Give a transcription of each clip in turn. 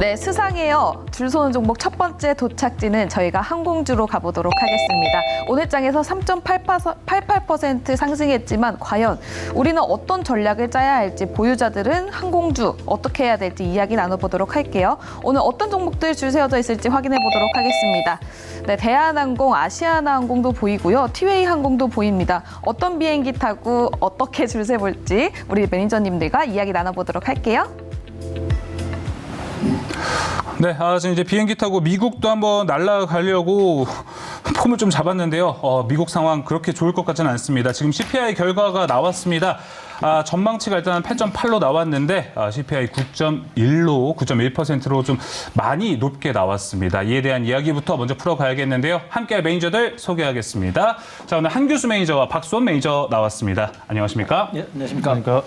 네, 스상해요. 줄 서는 종목 첫 번째 도착지는 저희가 항공주로 가보도록 하겠습니다. 오늘 장에서 3.88% 상승했지만 과연 우리는 어떤 전략을 짜야 할지 보유자들은 항공주 어떻게 해야 될지 이야기 나눠보도록 할게요. 오늘 어떤 종목들 줄 세워져 있을지 확인해 보도록 하겠습니다. 네, 대한항공, 아시아나항공도 보이고요. 티웨이 항공도 보입니다. 어떤 비행기 타고 어떻게 줄 세볼지 우리 매니저님들과 이야기 나눠보도록 할게요. 네, 지금 이제 비행기 타고 미국도 한번 날아가려고 폼을 좀 잡았는데요. 미국 상황 그렇게 좋을 것 같지는 않습니다. 지금 CPI 결과가 나왔습니다. 전망치가 일단 8.8로 나왔는데 CPI 9.1로 9.1%로 좀 많이 높게 나왔습니다. 이에 대한 이야기부터 먼저 풀어가야겠는데요. 함께할 매니저들 소개하겠습니다. 자, 오늘 한규수 매니저와 박수원 매니저 나왔습니다. 안녕하십니까? 예, 안녕하십니까?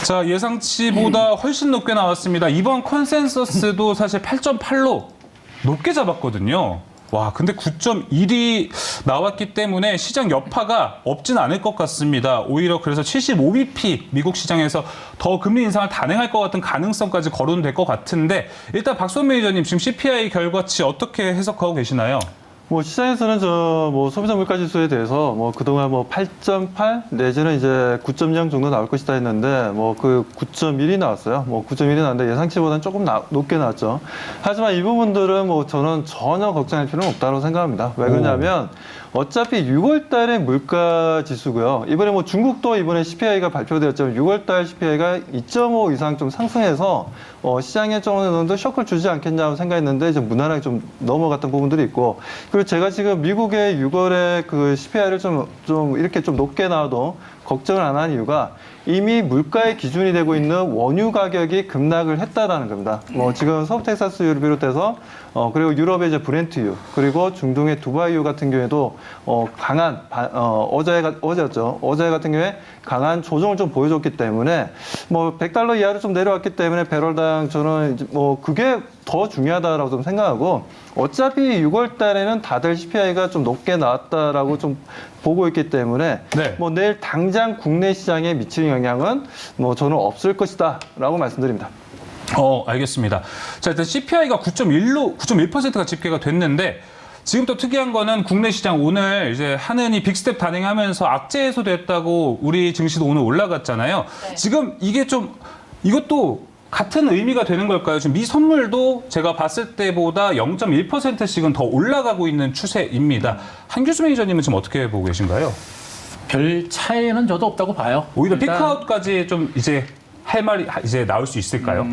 자, 예상치보다 훨씬 높게 나왔습니다. 이번 컨센서스도 사실 8.8로 높게 잡았거든요. 와, 근데 9.1이 나왔기 때문에 시장 여파가 없진 않을 것 같습니다. 오히려 그래서 75bp 미국 시장에서 더 금리 인상을 단행할 것 같은 가능성까지 거론될 것 같은데 일단 박수원 매니저님 지금 CPI 결과치 어떻게 해석하고 계시나요? 시장에서는 소비자 물가 지수에 대해서 그동안 8.8 내지는 이제 9.0 정도 나올 것이다 했는데 그 9.1이 나왔어요. 9.1이 나왔는데 예상치보다는 조금 높게 나왔죠. 하지만 이 부분들은 저는 전혀 걱정할 필요는 없다고 생각합니다. 왜 그러냐면 어차피 6월 달에 물가 지수고요. 이번에 중국도 이번에 CPI가 발표되었지만 6월 달 CPI가 2.5 이상 좀 상승해서 시장에 좀 어느 정도 쇼크를 주지 않겠냐고 생각했는데 이제 무난하게 좀 넘어갔던 부분들이 있고, 그리고 제가 지금 미국의 6월에 그 CPI를 좀 이렇게 좀 높게 나와도 걱정을 안 하는 이유가 이미 물가의 기준이 되고 있는 원유 가격이 급락을 했다라는 겁니다. 지금 서부 텍사스유를 비롯해서 그리고 유럽의 이제 브렌트유, 그리고 중동의 두바이유 같은 경우에도 강한 어제였죠. 어제 같은 경우에 강한 조정을 좀 보여줬기 때문에 $100 이하로 좀 내려왔기 때문에 배럴당 저는 이제 그게 더 중요하다라고 좀 생각하고, 어차피 6월 달에는 다들 CPI가 좀 높게 나왔다라고 좀 보고 있기 때문에 네. 내일 당장 국내 시장에 미치는 영향은 저는 없을 것이다라고 말씀드립니다. 알겠습니다. 자, 일단 CPI가 9.1%가 집계가 됐는데 지금 또 특이한 거는 국내 시장 오늘 이제 하느니 빅스텝 단행하면서 악재 해소됐다고 우리 증시도 오늘 올라갔잖아요. 네. 지금 이게 좀 이것도 같은 의미가 되는 걸까요? 지금 미 선물도 제가 봤을 때보다 0.1%씩은 더 올라가고 있는 추세입니다. 한규수 매니저님은 지금 어떻게 보고 계신가요? 별 차이는 저도 없다고 봐요. 오히려 피크아웃까지 좀 이제 할 말이 이제 나올 수 있을까요?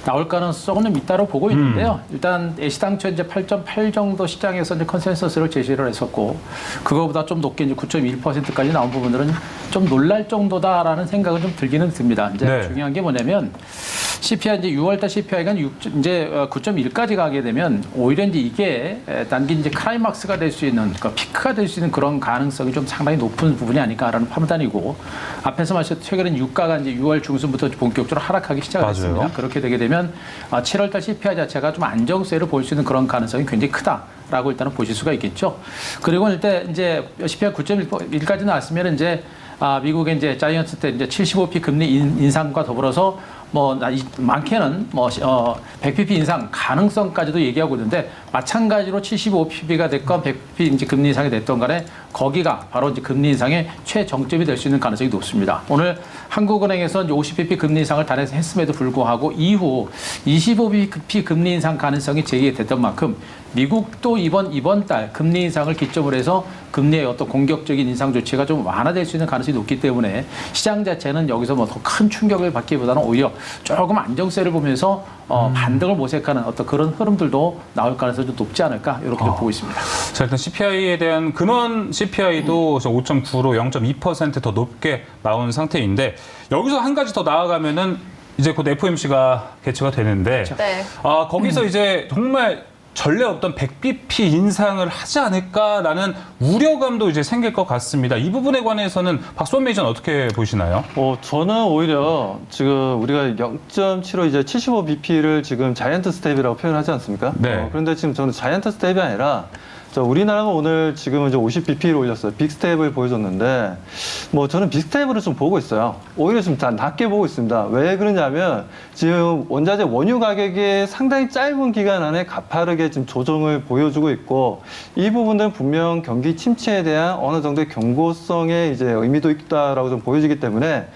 나올 가능성은 좀 있다고 보고 있는데요. 일단 시당초 이제 8.8 정도 시장에서 이제 컨센서스를 제시를 했었고, 그거보다 좀 높게 이제 9.1%까지 나온 부분들은 좀 놀랄 정도다라는 생각은 좀 들기는 듭니다. 이제 네. 중요한 게 뭐냐면 CPI 이제 6월달 CPI가 이제 9.1까지 가게 되면 오히려 이제 이게 단기 이제 클라이막스가 될 수 있는, 그러니까 피크가 될 수 있는 그런 가능성이 좀 상당히 높은 부분이 아닐까라는 판단이고, 앞에서 말씀드린 최근에 유가가 이제 6월 중순부터 본격적으로 하락하기 시작했습니다. 맞아요. 그렇게 되게 되면 7월달 CPI 자체가 좀 안정세를 볼 수 있는 그런 가능성이 굉장히 크다라고 일단은 보실 수가 있겠죠. 그리고 일단 이제 CPI 9.1까지 나왔으면 이제 미국의 이제 자이언트 때 이제 75p 금리 인상과 더불어서 많게는 100pp 인상 가능성까지도 얘기하고 있는데, 마찬가지로 75pp가 됐건 100pp 이제 금리 인상이 됐던 간에 거기가 바로 이제 금리 인상의 최정점이 될 수 있는 가능성이 높습니다. 오늘 한국은행에서 이제 50pp 금리 인상을 단행했음에도 불구하고 이후 25pp 금리 인상 가능성이 제기됐던 만큼 미국도 이번 달 금리 인상을 기점으로 해서 금리의 어떤 공격적인 인상 조치가 좀 완화될 수 있는 가능성이 높기 때문에 시장 자체는 여기서 더 큰 충격을 받기보다는 오히려 조금 안정세를 보면서 반등을 모색하는 어떤 그런 흐름들도 나올 가능성이 좀 높지 않을까 이렇게 좀 보고 있습니다. 자, 일단 CPI에 대한 근원 CPI도 5.9로 0.2% 더 높게 나온 상태인데, 여기서 한 가지 더 나아가면은 이제 곧 FOMC가 개최가 되는데, 네. 거기서 이제 정말 전례 없던 100bp 인상을 하지 않을까라는 우려감도 이제 생길 것 같습니다. 이 부분에 관해서는 박수원 매니저는 어떻게 보시나요? 저는 오히려 지금 우리가 0.75 이제 75bp를 지금 자이언트 스텝이라고 표현하지 않습니까? 네. 그런데 지금 저는 자이언트 스텝이 아니라 자, 우리나라가 오늘 지금은 이제 50bp를 올렸어요. 빅스텝을 보여줬는데, 뭐 저는 빅스텝으로 좀 보고 있어요. 오히려 좀 낮게 보고 있습니다. 왜 그러냐면 지금 원자재 원유 가격이 상당히 짧은 기간 안에 가파르게 지금 조정을 보여주고 있고, 이 부분들은 분명 경기 침체에 대한 어느 정도의 경고성의 이제 의미도 있다라고 좀 보여지기 때문에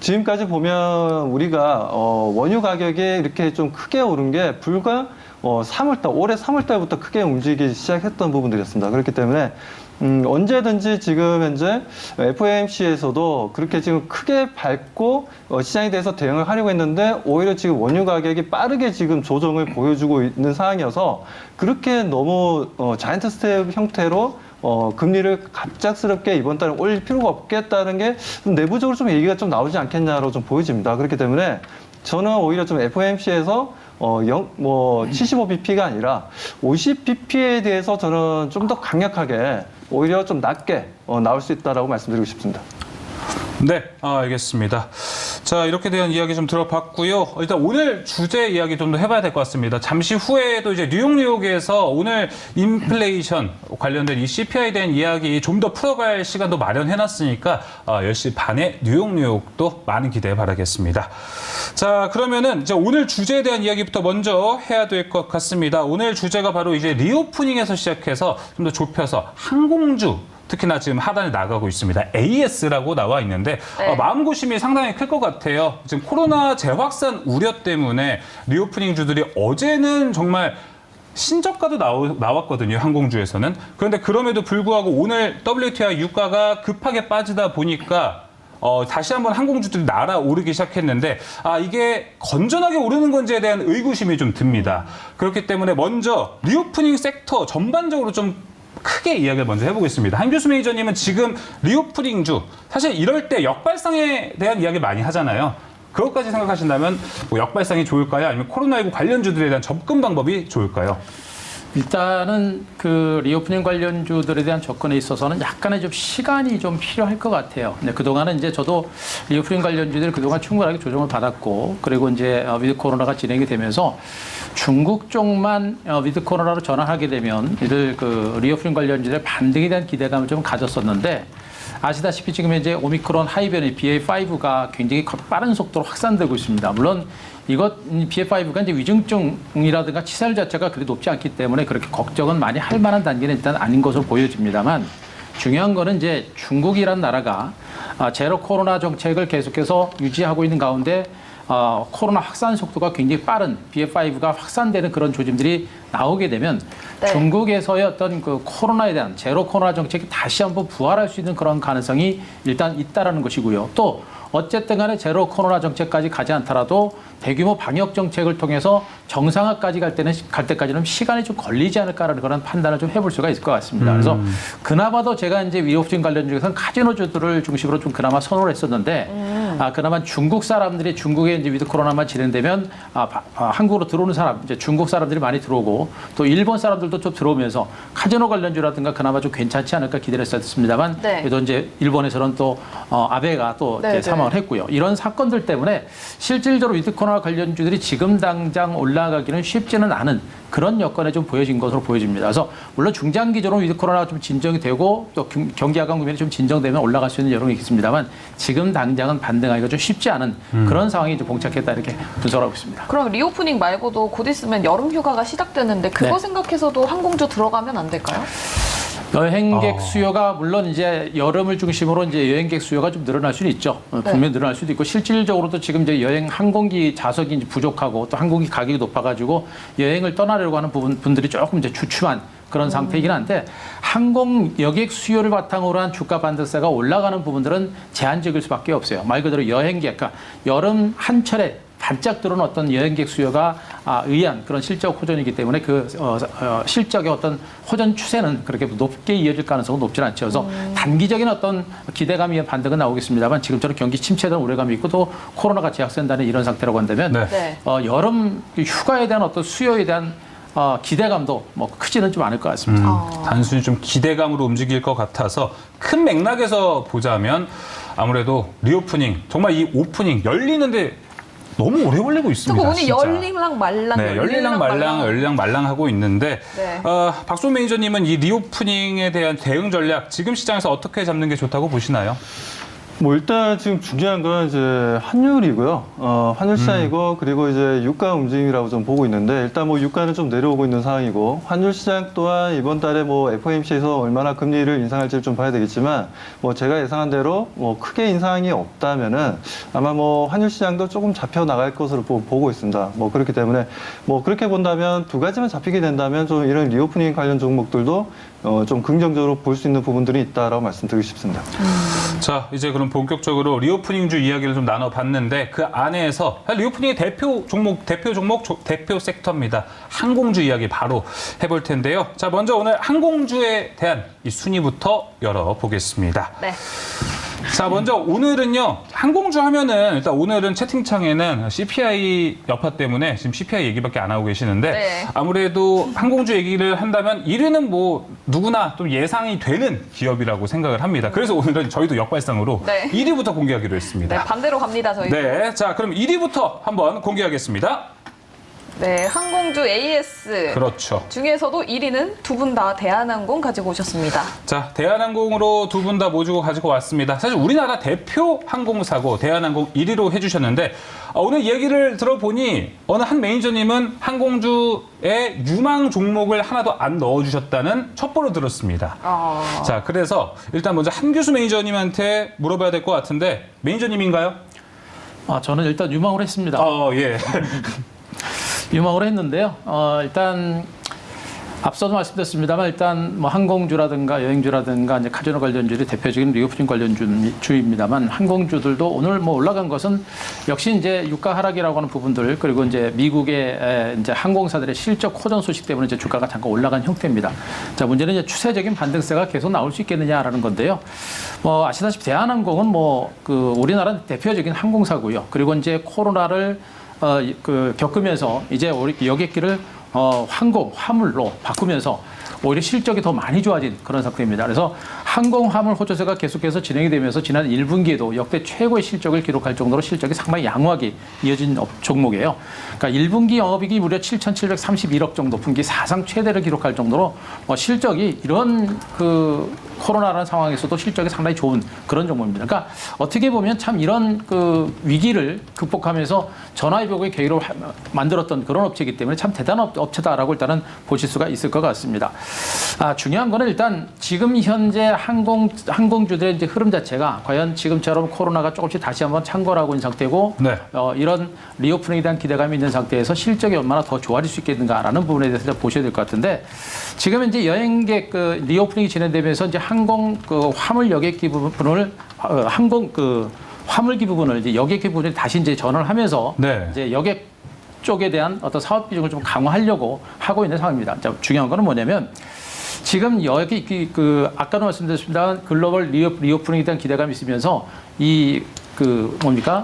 지금까지 보면 우리가 원유 가격이 이렇게 좀 크게 오른 게 불과 3월달, 올해 3월달부터 크게 움직이기 시작했던 부분들이었습니다. 그렇기 때문에 언제든지 지금 현재 FOMC에서도 그렇게 지금 크게 밟고 시장에 대해서 대응을 하려고 했는데 오히려 지금 원유 가격이 빠르게 지금 조정을 보여주고 있는 상황이어서 그렇게 너무 자이언트 스텝 형태로 금리를 갑작스럽게 이번 달에 올릴 필요가 없겠다는 게 내부적으로 좀 얘기가 좀 나오지 않겠냐로 좀 보여집니다. 그렇기 때문에 저는 오히려 좀 FOMC에서 75bp가 아니라 50bp에 대해서 저는 좀 더 강력하게 오히려 좀 낮게 나올 수 있다라고 말씀드리고 싶습니다. 네, 알겠습니다. 자, 이렇게 대한 이야기 좀 들어봤고요. 일단 오늘 주제 이야기 좀 더 해봐야 될 것 같습니다. 잠시 후에도 이제 뉴욕에서 오늘 인플레이션 관련된 이 CPI에 대한 이야기 좀 더 풀어갈 시간도 마련해놨으니까 10시 반에 뉴욕도 많은 기대 바라겠습니다. 자, 그러면은 이제 오늘 주제에 대한 이야기부터 먼저 해야 될 것 같습니다. 오늘 주제가 바로 이제 리오프닝에서 시작해서 좀 더 좁혀서 항공주, 특히나 지금 하단에 나가고 있습니다. AS라고 나와 있는데 네. 마음고심이 상당히 클 것 같아요. 지금 코로나 재확산 우려 때문에 리오프닝 주들이 어제는 정말 신저가도 나왔거든요. 항공주에서는. 그런데 그럼에도 불구하고 오늘 WTI 유가가 급하게 빠지다 보니까 다시 한번 항공주들이 날아오르기 시작했는데 이게 건전하게 오르는 건지에 대한 의구심이 좀 듭니다. 그렇기 때문에 먼저 리오프닝 섹터 전반적으로 좀 크게 이야기를 먼저 해보겠습니다. 한교수 매니저님은 지금 리오프닝주, 사실 이럴 때 역발상에 대한 이야기 많이 하잖아요. 그것까지 생각하신다면 뭐 역발상이 좋을까요? 아니면 코로나19 관련주들에 대한 접근 방법이 좋을까요? 일단은 그 리오프닝 관련주들에 대한 접근에 있어서는 약간의 좀 시간이 좀 필요할 것 같아요. 근데 그동안은 이제 저도 리오프닝 관련주들 그동안 충분하게 조정을 받았고, 그리고 이제 위드 코로나가 진행이 되면서 중국 쪽만 위드 코로나로 전환하게 되면 이들 그 리오프닝 관련주들 반등에 대한 기대감을 좀 가졌었는데, 아시다시피 지금 이제 오미크론 하이 변이 BA.5가 굉장히 빠른 속도로 확산되고 있습니다. 물론 BA.5가 이제 위중증이라든가 치살 자체가 그리 높지 않기 때문에 그렇게 걱정은 많이 할 만한 단계는 일단 아닌 것으로 보여집니다만, 중요한 거는 이제 중국이란 나라가 제로 코로나 정책을 계속해서 유지하고 있는 가운데 코로나 확산 속도가 굉장히 빠른 BA.5가 확산되는 그런 조짐들이 나오게 되면 네. 중국에서의 어떤 그 코로나에 대한 제로 코로나 정책이 다시 한번 부활할 수 있는 그런 가능성이 일단 있다라는 것이고요. 또 어쨌든 간에 제로 코로나 정책까지 가지 않더라도 대규모 방역 정책을 통해서 정상화까지 갈 때까지는 시간이 좀 걸리지 않을까라는 그런 판단을 좀 해볼 수가 있을 것 같습니다. 그래서 그나마도 제가 이제 위오프닝 관련 중에서는 카지노주들을 중심으로 좀 그나마 선호를 했었는데, 그나마 중국 사람들이 중국에 이제 위드 코로나만 진행되면 한국으로 들어오는 사람, 이제 중국 사람들이 많이 들어오고 또 일본 사람들도 좀 들어오면서 카지노 관련주라든가 그나마 좀 괜찮지 않을까 기대를 했었습니다만, 네. 그래도 이제 일본에서는 또 아베가 또 네, 이제 사망을 했고요. 이런 사건들 때문에 실질적으로 위드 코로나 관련주들이 지금 당장 올라가기는 쉽지는 않은 그런 여건에 좀 보여진 것으로 보여집니다. 그래서 물론 중장기적으로 위드 코로나가 좀 진정이 되고 또 경기 하강 국면이 좀 진정되면 올라갈 수 있는 여론이 있겠습니다만, 지금 당장은 반등하기가 좀 쉽지 않은 그런 상황이 좀 봉착했다, 이렇게 분석을 하고 있습니다. 그럼 리오프닝 말고도 곧 있으면 여름 휴가가 시작되는데 그거 네. 생각해서도 항공주 들어가면 안 될까요? 여행객 수요가 물론 이제 여름을 중심으로 이제 여행객 수요가 좀 늘어날 수는 있죠. 분명히 늘어날 수도 있고, 실질적으로도 지금 이제 여행 항공기 좌석이 이제 부족하고 또 항공기 가격이 높아가지고 여행을 떠나려고 하는 분들이 조금 이제 주춤한 그런 상태이긴 한데, 항공 여객 수요를 바탕으로 한 주가 반등세가 올라가는 부분들은 제한적일 수밖에 없어요. 말 그대로 여행객, 그러니까 여름 한철에 반짝 들어오는 어떤 여행객 수요가 의한 그런 실적 호전이기 때문에 그 실적의 어떤 호전 추세는 그렇게 높게 이어질 가능성은 높지는 않죠. 그래서 단기적인 어떤 기대감이 반등은 나오겠습니다만, 지금처럼 경기 침체된 우려감이 있고 또 코로나가 재확산되는 이런 상태라고 한다면 네. 여름 휴가에 대한 어떤 수요에 대한 기대감도 뭐 크지는 좀 않을 것 같습니다. 단순히 좀 기대감으로 움직일 것 같아서 큰 맥락에서 보자면 아무래도 리오프닝, 정말 이 오프닝 열리는데 너무 오래 걸리고 있습니다. 조금 오늘 진짜. 열리랑 말랑, 네, 열리랑 말랑 하고 있는데 네. 박수원 매니저님은 이 리오프닝에 대한 대응 전략 지금 시장에서 어떻게 잡는 게 좋다고 보시나요? 뭐 일단 지금 중요한 건 이제 환율이고요. 환율 시장이고 그리고 이제 유가 움직임이라고 좀 보고 있는데 일단 뭐 유가는 좀 내려오고 있는 상황이고 환율 시장 또한 이번 달에 뭐 FOMC에서 얼마나 금리를 인상할지를 좀 봐야 되겠지만 뭐 제가 예상한 대로 뭐 크게 인상이 없다면은 아마 뭐 환율 시장도 조금 잡혀 나갈 것으로 보고 있습니다. 뭐 그렇기 때문에 뭐 그렇게 본다면 두 가지만 잡히게 된다면 좀 이런 리오프닝 관련 종목들도 좀 긍정적으로 볼 수 있는 부분들이 있다라고 말씀드리고 싶습니다. 자, 이제 그럼 본격적으로 리오프닝주 이야기를 좀 나눠봤는데 그 안에서 리오프닝의 대표 종목, 대표 섹터입니다. 항공주 이야기 바로 해볼 텐데요. 자, 먼저 오늘 항공주에 대한 이 순위부터 열어보겠습니다. 네. 자, 먼저 오늘은요, 항공주 하면은 일단 오늘은 채팅창에는 CPI 여파 때문에 지금 CPI 얘기밖에 안 하고 계시는데 네. 아무래도 항공주 얘기를 한다면 1위는 뭐 누구나 좀 예상이 되는 기업이라고 생각을 합니다. 그래서 오늘은 저희도 역발상으로 네. 1위부터 공개하기로 네, 했습니다. 반대로 갑니다, 저희. 네, 자, 그럼 1위부터 한번 공개하겠습니다. 네, 항공주 AS. 그렇죠. 중에서도 1위는 두 분 다 대한항공 가지고 오셨습니다. 자, 대한항공으로 두 분 다 모시고 가지고 왔습니다. 사실 우리나라 대표 항공사고 대한항공 1위로 해주셨는데 오늘 얘기를 들어보니 어느 한 매니저님은 항공주에 유망 종목을 하나도 안 넣어주셨다는 첩보를 들었습니다. 자, 그래서 일단 먼저 한규수 매니저님한테 물어봐야 될 것 같은데 매니저님인가요? 저는 일단 유망을 했습니다. 예. 유망을 했는데요. 일단 앞서도 말씀드렸습니다만 일단 뭐 항공주라든가 여행주라든가 이제 카지노 관련주들이 대표적인 리오프닝 관련주입니다만 항공주들도 오늘 뭐 올라간 것은 역시 이제 유가 하락이라고 하는 부분들 그리고 이제 미국의 이제 항공사들의 실적 호전 소식 때문에 이제 주가가 잠깐 올라간 형태입니다. 자, 문제는 이제 추세적인 반등세가 계속 나올 수 있겠느냐라는 건데요. 뭐 아시다시피 대한항공은 뭐 그 우리나라 대표적인 항공사고요. 그리고 이제 코로나를 겪으면서 이제 우리 여객기를 항공, 화물로 바꾸면서 오히려 실적이 더 많이 좋아진 그런 상태입니다. 그래서 항공, 화물 호조세가 계속해서 진행이 되면서 지난 1분기에도 역대 최고의 실적을 기록할 정도로 실적이 상당히 양호하게 이어진 종목이에요. 그러니까 1분기 영업이익이 무려 7,731억 정도, 분기 사상 최대를 기록할 정도로 실적이 이런 그 코로나라는 상황에서도 실적이 상당히 좋은 그런 종목입니다. 그러니까 어떻게 보면 참 이런 그 위기를 극복하면서 전화위복의 계기로 만들었던 그런 업체이기 때문에 참 대단한 업체다라고 일단은 보실 수가 있을 것 같습니다. 중요한 거는 일단 지금 현재 항공주들의 이제 흐름 자체가 과연 지금처럼 코로나가 조금씩 다시 한번 창궐하고 있는 상태고 네. 이런 리오프닝에 대한 기대감이 있는 상태에서 실적이 얼마나 더 좋아질 수 있겠는가라는 부분에 대해서 보셔야 될 것 같은데 지금 이제 여행객 그 리오프닝이 진행되면서 이제 항공 그 화물 여객기 부분을 항공 그 화물기 부분을 이제 여객기 부분을 다시 이제 전환을 하면서 네. 이제 여객 쪽에 대한 어떤 사업 비중을 좀 강화하려고 하고 있는 상황입니다. 자, 중요한 거는 뭐냐면 지금 여기 아까도 말씀드렸습니다. 글로벌 리오프닝에 대한 기대감이 있으면서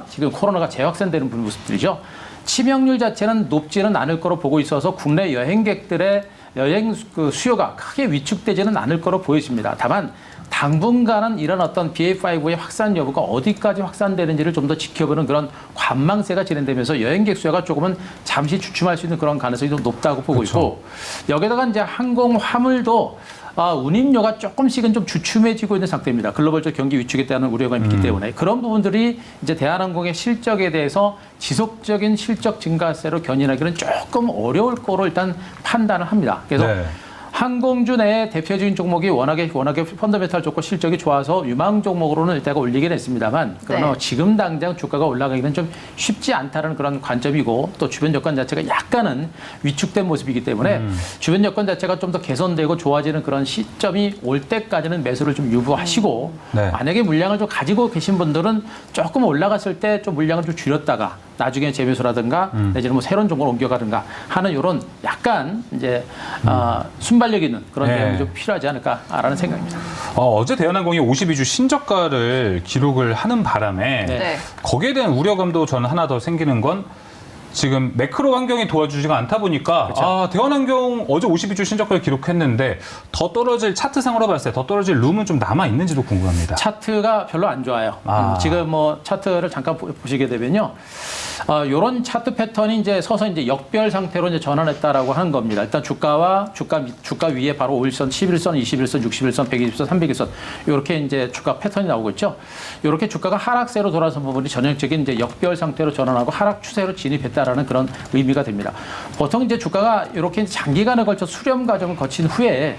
지금 코로나가 재확산되는 모습들이죠. 치명률 자체는 높지는 않을 거로 보고 있어서 국내 여행객들의 여행 수요가 크게 위축되지는 않을 거로 보여집니다. 다만 당분간은 이런 어떤 BA5의 확산 여부가 어디까지 확산되는지를 좀 더 지켜보는 그런 관망세가 진행되면서 여행객 수요가 조금은 잠시 주춤할 수 있는 그런 가능성이 좀 높다고 보고 그렇죠. 있고 여기다가 이제 항공 화물도 운임료가 조금씩은 좀 주춤해지고 있는 상태입니다. 글로벌적 경기 위축에 대한 우려가 있기 때문에 그런 부분들이 이제 대한항공의 실적에 대해서 지속적인 실적 증가세로 견인하기는 조금 어려울 거로 일단 판단을 합니다. 그래서 네. 항공주 내의 대표적인 종목이 워낙에 펀더멘탈 좋고 실적이 좋아서 유망 종목으로는 일단 올리긴 했습니다만 그러나 네. 지금 당장 주가가 올라가기는 좀 쉽지 않다는 그런 관점이고 또 주변 여건 자체가 약간은 위축된 모습이기 때문에 주변 여건 자체가 좀 더 개선되고 좋아지는 그런 시점이 올 때까지는 매수를 좀 유보하시고 네. 만약에 물량을 좀 가지고 계신 분들은 조금 올라갔을 때 좀 물량을 좀 줄였다가 나중에 재매수라든가 내지는 뭐 새로운 종목을 옮겨가든가 하는 이런 약간 이제 순발력 있는 그런 네. 대응이 좀 필요하지 않을까라는 생각입니다. 어제 대한항공이 52주 신저가를 기록을 하는 바람에 네. 거기에 대한 우려감도 저는 하나 더 생기는 건 지금 매크로 환경이 도와주지가 않다 보니까 그렇죠. 대한항공 어제 52주 신저가를 기록했는데 더 떨어질 차트상으로 봤을 때 더 떨어질 룸은 좀 남아 있는지도 궁금합니다. 차트가 별로 안 좋아요. 지금 뭐 차트를 잠깐 보시게 되면요. 이런 차트 패턴이 이제 서서 이제 역별 상태로 이제 전환했다라고 하는 겁니다. 일단 주가 위에 바로 5일선, 11선, 21선, 61선, 120선, 300일선 이렇게 이제 주가 패턴이 나오고 있죠. 이렇게 주가가 하락세로 돌아선 부분이 전형적인 이제 역별 상태로 전환하고 하락 추세로 진입했다라는 그런 의미가 됩니다. 보통 이제 주가가 이렇게 장기간에 걸쳐 수렴 과정을 거친 후에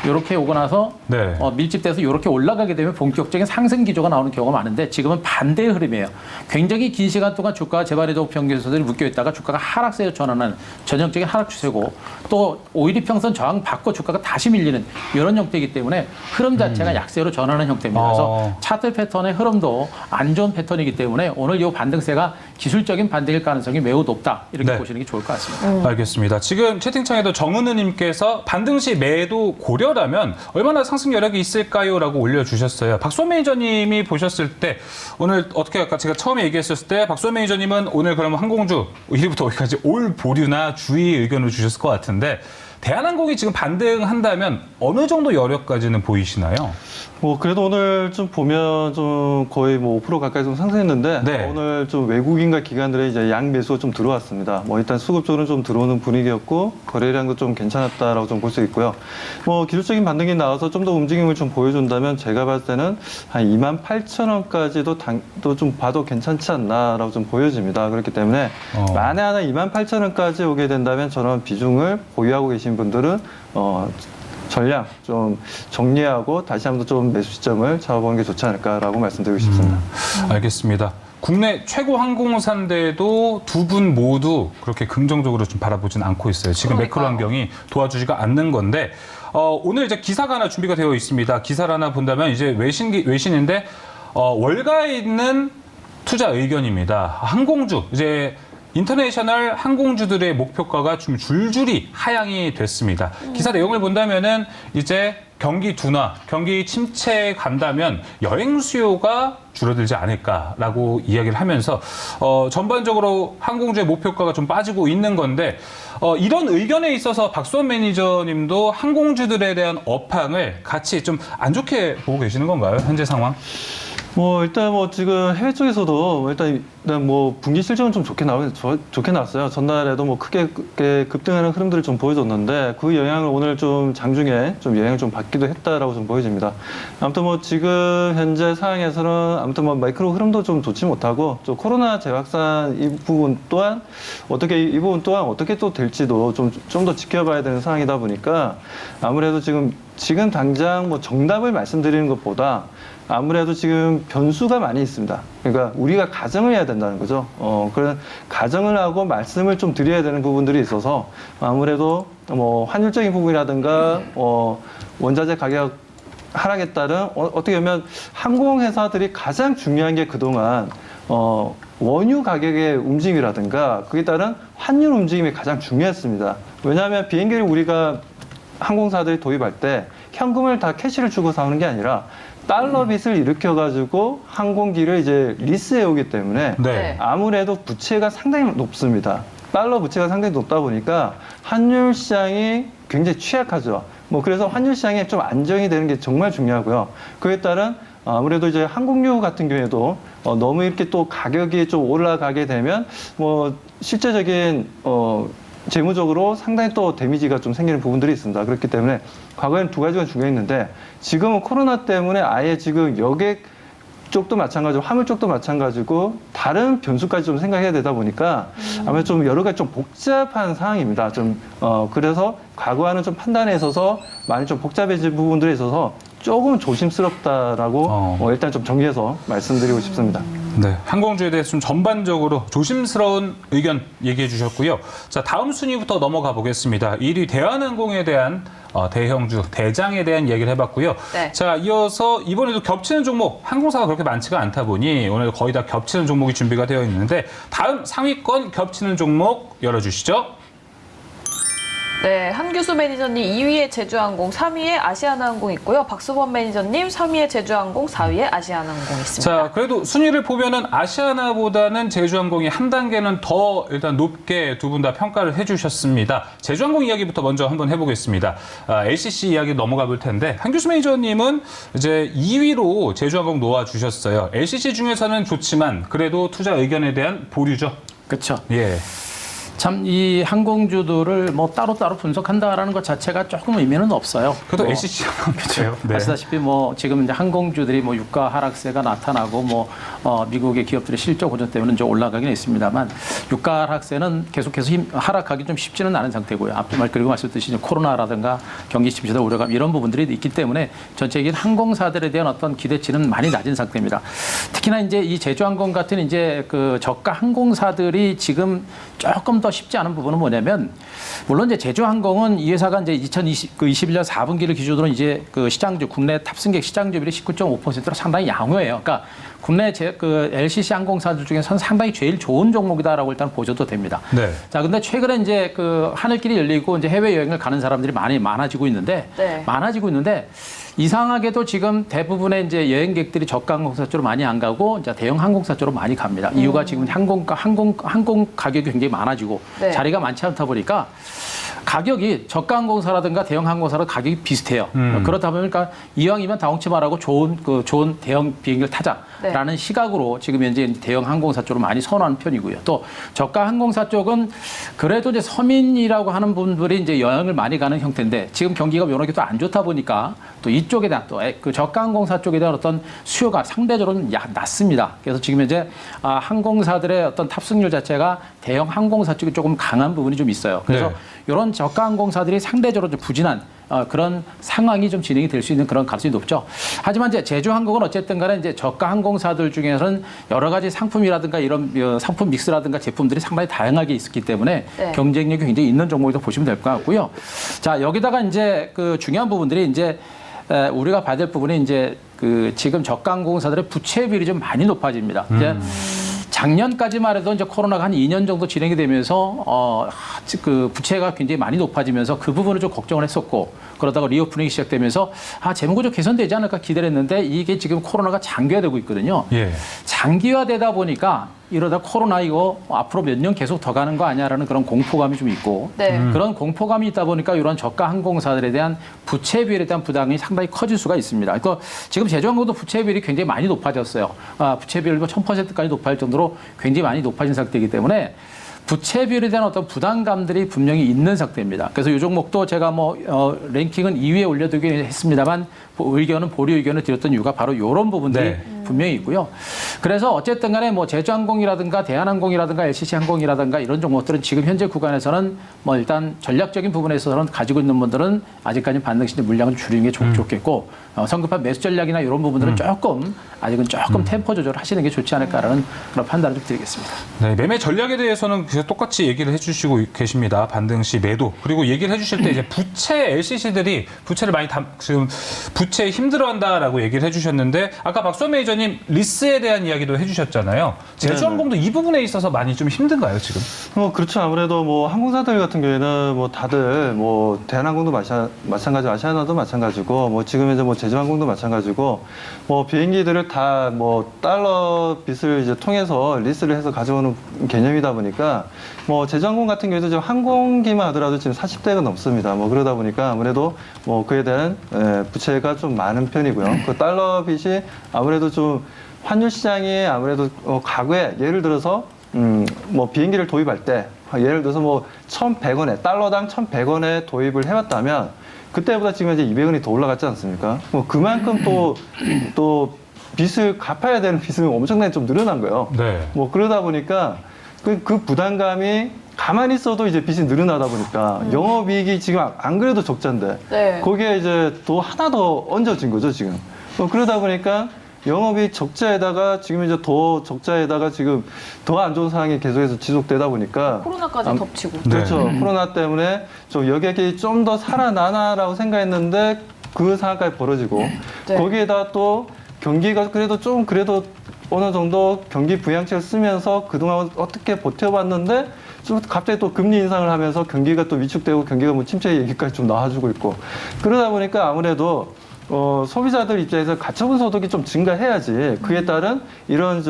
이렇게 오고 나서 네. 밀집돼서 이렇게 올라가게 되면 본격적인 상승 기조가 나오는 경우가 많은데 지금은 반대의 흐름이에요. 굉장히 긴 시간 동안 주가가 재반에도 평균선들이 묶여 있다가 주가가 하락세로 전환하는 전형적인 하락 추세고 또 5일이 평선 저항 받고 주가가 다시 밀리는 이런 형태이기 때문에 흐름 자체가 약세로 전환하는 형태입니다. 그래서 차트 패턴의 흐름도 안 좋은 패턴이기 때문에 오늘 이 반등세가 기술적인 반등일 가능성이 매우 높다 이렇게 네. 보시는 게 좋을 것 같습니다. 알겠습니다. 지금 채팅창에도 정은우님께서 반등시 매도 고려라면 얼마나 상승 여력이 있을까요? 라고 올려주셨어요. 박수원 매니저님이 보셨을 때 오늘 어떻게 할까? 제가 처음에 얘기했었을 때 박수원 매니저님은 오늘 그러면 항공주 1위부터 5위까지 올 보류나 주의 의견을 주셨을 것 같은데 대한항공이 지금 반등한다면 어느 정도 여력까지는 보이시나요? 뭐 그래도 오늘 좀 보면 좀 거의 뭐 5% 가까이 좀 상승했는데 네. 오늘 좀 외국인과 기관들의 이제 양 매수가 좀 들어왔습니다. 뭐 일단 수급적으로는 좀 들어오는 분위기였고 거래량도 좀 괜찮았다라고 좀 볼 수 있고요. 뭐 기술적인 반등이 나와서 좀 더 움직임을 좀 보여준다면 제가 봤을 때는 한 28,000원까지도 또 좀 봐도 괜찮지 않나라고 좀 보여집니다. 그렇기 때문에 만에 하나 28,000원까지 오게 된다면 저는 비중을 보유하고 계신 분들은 전량 좀 정리하고 다시 한번 좀 매수 시점을 잡아보는 게 좋지 않을까라고 말씀드리고 싶습니다. 알겠습니다. 국내 최고 항공사인데도 두 분 모두 그렇게 긍정적으로 좀 바라보진 않고 있어요. 지금 매크로 환경이 도와주지가 않는 건데 오늘 이제 기사가 하나 준비가 되어 있습니다. 기사를 하나 본다면 이제 외신인데 월가에 있는 투자 의견입니다. 항공주 이제 인터내셔널 항공주들의 목표가가 좀 줄줄이 하향이 됐습니다. 기사 내용을 본다면은 이제 경기 둔화, 경기 침체에 간다면 여행 수요가 줄어들지 않을까라고 이야기를 하면서 전반적으로 항공주의 목표가가 좀 빠지고 있는 건데 이런 의견에 있어서 박수원 매니저님도 항공주들에 대한 업황을 같이 좀 안 좋게 보고 계시는 건가요? 현재 상황? 뭐 일단 뭐 지금 해외 쪽에서도 일단 뭐 분기 실적은 좀 좋게 나왔어요. 전날에도 뭐 크게 급등하는 흐름들을 좀 보여줬는데 그 영향을 오늘 좀 장중에 좀 영향을 좀 받기도 했다라고 좀 보여집니다. 아무튼 뭐 지금 현재 상황에서는 아무튼 뭐 마이크로 흐름도 좀 좋지 못하고 좀 코로나 재확산 이 부분 또한 어떻게 또 될지도 좀 더 지켜봐야 되는 상황이다 보니까 아무래도 지금 당장 뭐 정답을 말씀드리는 것보다 아무래도 지금 변수가 많이 있습니다. 그러니까 우리가 가정을 해야 된다는 거죠. 그런 가정을 하고 말씀을 좀 드려야 되는 부분들이 있어서 아무래도 뭐 환율적인 부분이라든가 원자재 가격 하락에 따른 어떻게 보면 항공회사들이 가장 중요한 게 그동안 원유 가격의 움직임이라든가 그에 따른 환율 움직임이 가장 중요했습니다. 왜냐하면 비행기를 우리가 항공사들이 도입할 때 현금을 다 캐시를 주고 사오는 게 아니라 달러 빚을 일으켜가지고 항공기를 이제 리스해 오기 때문에 네. 아무래도 부채가 상당히 높습니다. 달러 부채가 상당히 높다 보니까 환율 시장이 굉장히 취약하죠. 뭐 그래서 환율 시장이 좀 안정이 되는 게 정말 중요하고요. 그에 따른 아무래도 이제 항공유 같은 경우에도 너무 이렇게 또 가격이 좀 올라가게 되면 뭐 실제적인 재무적으로 상당히 또 데미지가 좀 생기는 부분들이 있습니다. 그렇기 때문에 과거에는 두 가지가 중요했는데 지금은 코로나 때문에 아예 지금 여객 쪽도 마찬가지고 화물 쪽도 마찬가지고 다른 변수까지 좀 생각해야 되다 보니까 아마 좀 여러 가지 좀 복잡한 상황입니다. 그래서 과거와는 좀 판단에 있어서 많이 좀 복잡해진 부분들에 있어서 조금 조심스럽다라고 일단 좀 정리해서 말씀드리고 싶습니다. 네, 항공주에 대해서 좀 전반적으로 조심스러운 의견 얘기해 주셨고요. 자, 다음 순위부터 넘어가 보겠습니다. 1위 대한항공에 대한 대형주, 대장에 대한 얘기를 해봤고요. 네. 자, 이어서 이번에도 겹치는 종목, 항공사가 그렇게 많지가 않다 보니 오늘 거의 다 겹치는 종목이 준비가 되어 있는데 다음 상위권 겹치는 종목 열어주시죠. 네, 한규수 매니저님 2위에 제주항공, 3위에 아시아나항공 있고요. 박수범 매니저님 3위에 제주항공, 4위에 아시아나항공 있습니다. 자, 그래도 순위를 보면은 아시아나보다는 제주항공이 한 단계는 더 일단 높게 두 분 다 평가를 해주셨습니다. 제주항공 이야기부터 먼저 한번 해보겠습니다. LCC 이야기 넘어가 볼 텐데 한규수 매니저님은 이제 2위로 제주항공 놓아주셨어요. LCC 중에서는 좋지만 그래도 투자 의견에 대한 보류죠. 그렇죠. 예. 참 이 항공주들을 뭐 따로따로 분석한다라는 것 자체가 조금 의미는 없어요. 그래도 뭐 LCC가 그렇죠. 네. 아시다시피 뭐 지금 이제 항공주들이 뭐 유가 하락세가 나타나고 뭐 미국의 기업들의 실적 호전 때문에 좀 올라가긴 했습니다만 유가 하락세는 계속해서 하락하기 좀 쉽지는 않은 상태고요. 앞서 그리고 말씀드렸듯이 코로나라든가 경기 침체다 우려감 이런 부분들이 있기 때문에 전체적인 항공사들에 대한 어떤 기대치는 많이 낮은 상태입니다. 특히나 이제 이 제주항공 같은 이제 그 저가 항공사들이 지금 조금 더 쉽지 않은 부분은 뭐냐면 물론 이제 제주항공은 이 회사가 이제 2021년 4분기를 기준으로 이제 그 시장주 국내 탑승객 시장주율이 19.5%로 상당히 양호해요. 그러니까 국내 그 LCC 항공사들 중에서는 상당히 제일 좋은 종목이다라고 일단 보셔도 됩니다. 네. 자, 근데 최근에 이제 그 하늘길이 열리고 이제 해외 여행을 가는 사람들이 많아지고 있는데 이상하게도 지금 대부분의 이제 여행객들이 저가 항공사 쪽으로 많이 안 가고 이제 대형 항공사 쪽으로 많이 갑니다. 이유가 지금 항공 가격이 굉장히 많아지고 네. 자리가 많지 않다 보니까 가격이 저가 항공사라든가 대형 항공사랑 가격이 비슷해요. 그렇다 보니까 이왕이면 다홍치 말하고 좋은 대형 비행기를 타자라는 시각으로 지금 현재 대형 항공사 쪽으로 많이 선호하는 편이고요. 또 저가 항공사 쪽은 그래도 이제 서민이라고 하는 분들이 이제 여행을 많이 가는 형태인데 지금 경기가 워낙에 또 안 좋다 보니까 또 이쪽에 대한 또 그 저가 항공사 쪽에 대한 어떤 수요가 상대적으로 낮습니다. 그래서 지금 현재 항공사들의 어떤 탑승률 자체가 대형 항공사 쪽이 조금 강한 부분이 좀 있어요. 그래서 네. 이런 저가 항공사들이 상대적으로 좀 부진한 그런 상황이 좀 진행이 될 수 있는 그런 가능성이 높죠. 하지만 이제 제주항공은 어쨌든 간에 이제 저가 항공사들 중에서는 여러 가지 상품이라든가 이런 상품 믹스라든가 제품들이 상당히 다양하게 있기 때문에 네. 경쟁력이 굉장히 있는 종목이라고 보시면 될 것 같고요. 자, 여기다가 이제 그 중요한 부분들이 이제 우리가 봐야 될 부분이 이제 그 지금 저가 항공사들의 부채 비율이 좀 많이 높아집니다. 이제 작년까지만 해도 이제 코로나가 한 2년 정도 진행이 되면서 그 부채가 굉장히 많이 높아지면서 그 부분을 좀 걱정을 했었고 그러다가 리오프닝이 시작되면서 재무구 좀 개선되지 않을까 기대를 했는데 이게 지금 코로나가 장기화되고 있거든요. 예. 장기화되다 보니까 이러다 코로나 이거 앞으로 몇 년 계속 더 가는 거 아니야라는 그런 공포감이 좀 있고 네. 그런 공포감이 있다 보니까 이런 저가 항공사들에 대한 부채 비율에 대한 부담이 상당히 커질 수가 있습니다. 그러니까 지금 제주항공도 부채 비율이 굉장히 많이 높아졌어요. 부채 비율이 1000%까지 높아질 정도로 굉장히 많이 높아진 상태이기 때문에 부채 비율에 대한 어떤 부담감들이 분명히 있는 상태입니다. 그래서 이 종목도 제가 랭킹은 2위에 올려두긴 했습니다만 보류 의견을 드렸던 이유가 바로 이런 부분들이 네. 분명히 있고요. 그래서 어쨌든 간에 제주항공이라든가 대한항공이라든가 LCC항공이라든가 이런 종목들은 지금 현재 구간에서는 일단 전략적인 부분에 있어서는 가지고 있는 분들은 아직까지 반등시 물량을 줄이는 게 좋겠고 성급한 매수 전략이나 이런 부분들은 아직은 조금 템포 조절을 하시는 게 좋지 않을까라는 그런 판단을 좀 드리겠습니다. 네, 매매 전략에 대해서는 똑같이 얘기를 해주시고 계십니다. 반등 시 매도. 그리고 얘기를 해주실 때 이제 부채 LCC들이 부채를 많이 지금 부채에 힘들어한다라고 얘기를 해주셨는데 아까 박수환 매니저님 리스에 대한 이야기도 해주셨잖아요. 제주항공도 이 부분에 있어서 많이 좀 힘든가요 지금? 그렇죠. 아무래도 항공사들 같은 경우에는 다들 대한항공도 마찬가지, 아시아나도 마찬가지고 지금 이제 제주항공도 마찬가지고 비행기들을 다 달러 빚을 이제 통해서 리스를 해서 가져오는 개념이다 보니까 제주항공 같은 경우에도 지금 항공기만 하더라도 지금 40대가 넘습니다. 그러다 보니까 아무래도 그에 대한 부채가 좀 많은 편이고요. 그 달러 빚이 아무래도 좀 환율 시장이 아무래도 과거에 예를 들어서 비행기를 도입할 때 예를 들어서 1,100원에 달러당 1,100원에 도입을 해왔다면 그때보다 지금 이제 200원이 더 올라갔지 않습니까? 그만큼 또 빚을 갚아야 되는 빚은 엄청나게 좀 늘어난 거예요. 네. 그러다 보니까 그 부담감이 가만히 있어도 이제 빚이 늘어나다 보니까 영업이익이 지금 안 그래도 적자인데 네. 거기에 이제 또 하나 더 얹어진 거죠 지금. 그러다 보니까 영업이익 적자에다가 지금 이제 더 적자에다가 지금 더 안 좋은 상황이 계속해서 지속되다 보니까 코로나까지 덮치고. 그렇죠. 코로나 때문에 좀 여객이 좀 더 살아나나라고 생각했는데 그 상황까지 벌어지고 네. 거기에다 또 경기가 그래도 어느 정도 경기 부양책을 쓰면서 그동안 어떻게 버텨봤는데 좀 갑자기 또 금리 인상을 하면서 경기가 또 위축되고 경기가 침체 얘기까지 좀 나와주고 있고 그러다 보니까 아무래도 소비자들 입장에서 가처분 소득이 좀 증가해야지 그에 따른 이런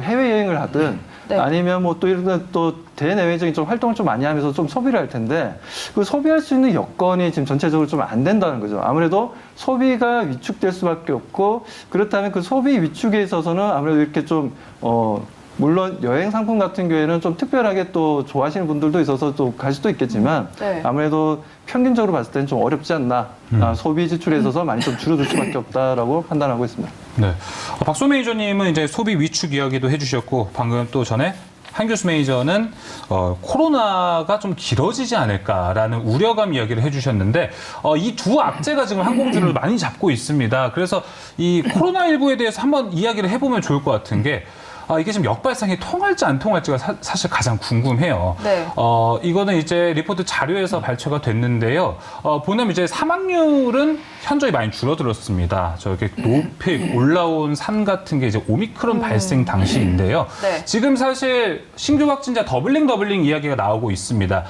해외 여행을 하든 네. 아니면 또 이런 또 대내외적인 좀 활동을 좀 많이 하면서 좀 소비를 할 텐데 그 소비할 수 있는 여건이 지금 전체적으로 좀 안 된다는 거죠. 아무래도 소비가 위축될 수밖에 없고 그렇다면 그 소비 위축에 있어서는 아무래도 이렇게 좀 물론 여행 상품 같은 경우에는 좀 특별하게 또 좋아하시는 분들도 있어서 또 갈 수도 있겠지만 네. 아무래도 평균적으로 봤을 때는 좀 어렵지 않나. 소비 지출에 있어서 많이 좀 줄어들 수밖에 없다라고 판단하고 있습니다. 네. 박소 매니저님은 이제 소비 위축 이야기도 해주셨고 방금 또 전에 한교수 매니저는 코로나가 좀 길어지지 않을까라는 우려감 이야기를 해주셨는데 이 두 악재가 지금 항공주를 많이 잡고 있습니다. 그래서 이 코로나19에 대해서 한번 이야기를 해보면 좋을 것 같은 게 이게 지금 역발상이 통할지 안 통할지가 사실 가장 궁금해요. 네. 이거는 이제 리포트 자료에서 발표가 됐는데요. 보면 이제 사망률은 현저히 많이 줄어들었습니다. 저렇게 높이 올라온 산 같은 게 이제 오미크론 발생 당시인데요. 네. 지금 사실 신규 확진자 더블링 이야기가 나오고 있습니다.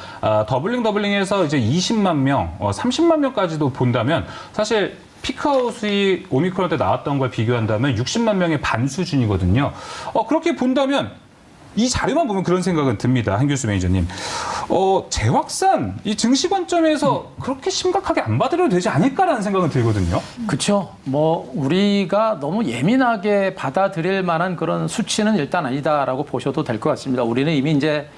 더블링에서 이제 20만 명, 30만 명까지도 본다면 사실 피크아웃이 오미크론 때 나왔던 걸 비교한다면 60만 명의 반 수준이거든요. 그렇게 본다면 이 자료만 보면 그런 생각은 듭니다. 한교수 매니저님. 재확산, 이 증시 관점에서 그렇게 심각하게 안 받아들여도 되지 않을까라는 생각은 들거든요. 그렇죠. 뭐 우리가 너무 예민하게 받아들일 만한 그런 수치는 일단 아니다라고 보셔도 될 것 같습니다. 우리는 이미 이제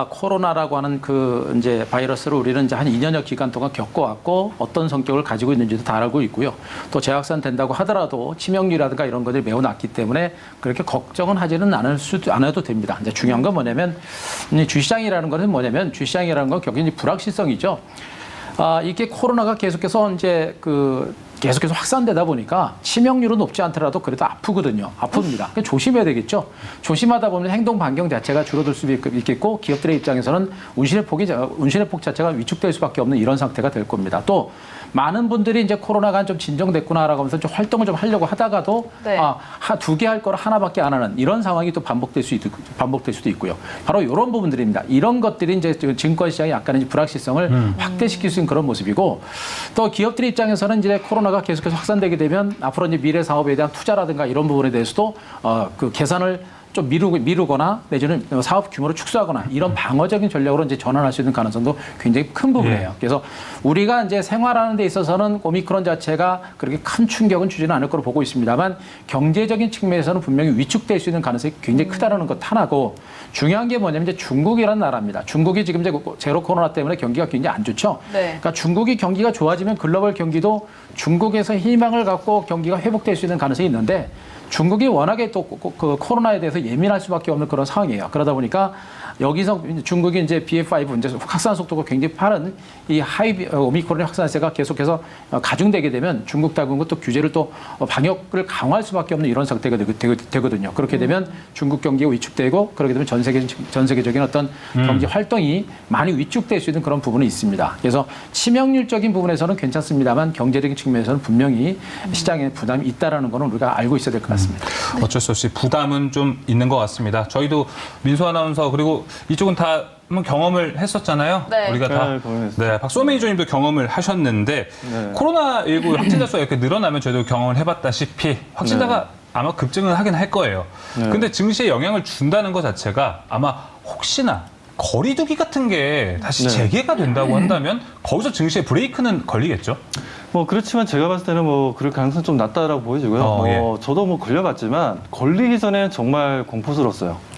코로나라고 하는 그 이제 바이러스를 우리는 이제 한 2년여 기간 동안 겪어왔고 어떤 성격을 가지고 있는지도 다 알고 있고요. 또 재확산 된다고 하더라도 치명률이라든가 이런 것들이 매우 낮기 때문에 그렇게 걱정은 하지는 않아도 됩니다. 이제 중요한 건 뭐냐면 주시장이라는 것은 뭐냐면 주시장이라는 건 결국은 불확실성이죠. 이게 코로나가 계속해서 이제 계속해서 확산되다 보니까 치명률은 높지 않더라도 그래도 아프거든요. 아픕니다. 그러니까 조심해야 되겠죠. 조심하다 보면 행동 반경 자체가 줄어들 수도 있겠고 기업들의 입장에서는 운신의 폭 자체가 위축될 수밖에 없는 이런 상태가 될 겁니다. 또 많은 분들이 이제 코로나가 좀 진정됐구나라고 하면서 좀 활동을 좀 하려고 하다가도 네. 두 개 할 거를 하나밖에 안 하는 이런 상황이 또 반복될 수도 있고요. 바로 이런 부분들입니다. 이런 것들이 이제 증권 시장의 약간의 이제 불확실성을 확대시킬 수 있는 그런 모습이고 또 기업들 입장에서는 이제 코로나가 계속해서 확산되게 되면 앞으로 이제 미래 사업에 대한 투자라든가 이런 부분에 대해서도 그 계산을 좀 미루거나 내지는 사업 규모를 축소하거나 이런 방어적인 전략으로 이제 전환할 수 있는 가능성도 굉장히 큰 부분이에요. 그래서 우리가 이제 생활하는 데 있어서는 오미크론 자체가 그렇게 큰 충격은 주지는 않을 거로 보고 있습니다만 경제적인 측면에서는 분명히 위축될 수 있는 가능성이 굉장히 크다는 것 하나고 중요한 게 뭐냐면 이제 중국이라는 나라입니다. 중국이 지금 이제 제로 코로나 때문에 경기가 굉장히 안 좋죠. 네. 그러니까 중국이 경기가 좋아지면 글로벌 경기도 중국에서 희망을 갖고 경기가 회복될 수 있는 가능성이 있는데 중국이 워낙에 또 그 코로나에 대해서 예민할 수밖에 없는 그런 상황이에요. 그러다 보니까 여기서 중국이 이제 BA.5 이제 확산 속도가 굉장히 빠른 이 오미크론의 확산세가 계속해서 가중되게 되면 중국 당국은 또 규제를 또 방역을 강화할 수밖에 없는 이런 상태가 되거든요. 그렇게 되면 중국 경기가 위축되고 그렇게 되면 전 세계적인 어떤 경제 활동이 많이 위축될 수 있는 그런 부분이 있습니다. 그래서 치명률적인 부분에서는 괜찮습니다만 경제적인 측면에서는 분명히 시장에 부담이 있다라는 거는 우리가 알고 있어야 될 것 같습니다. 어쩔 수 없이 부담은 좀 있는 것 같습니다. 저희도 민수 아나운서 그리고 이쪽은 다 한번 경험을 했었잖아요. 네. 우리가 다. 네, 경험했어요. 네, 박소 매니저님도 경험을 하셨는데 네. 코로나19 확진자 수가 이렇게 늘어나면 저희도 경험을 해봤다시피 확진자가 아마 급증은 하긴 할 거예요. 네. 근데 증시에 영향을 준다는 것 자체가 아마 혹시나 거리두기 같은 게 다시 네. 재개가 된다고 한다면 거기서 증시에 브레이크는 걸리겠죠? 뭐 그렇지만 제가 봤을 때는 뭐 그럴 가능성이 좀 낮다라고 보여지고요. 예. 저도 뭐 걸려봤지만 걸리기 전에 정말 공포스러웠어요.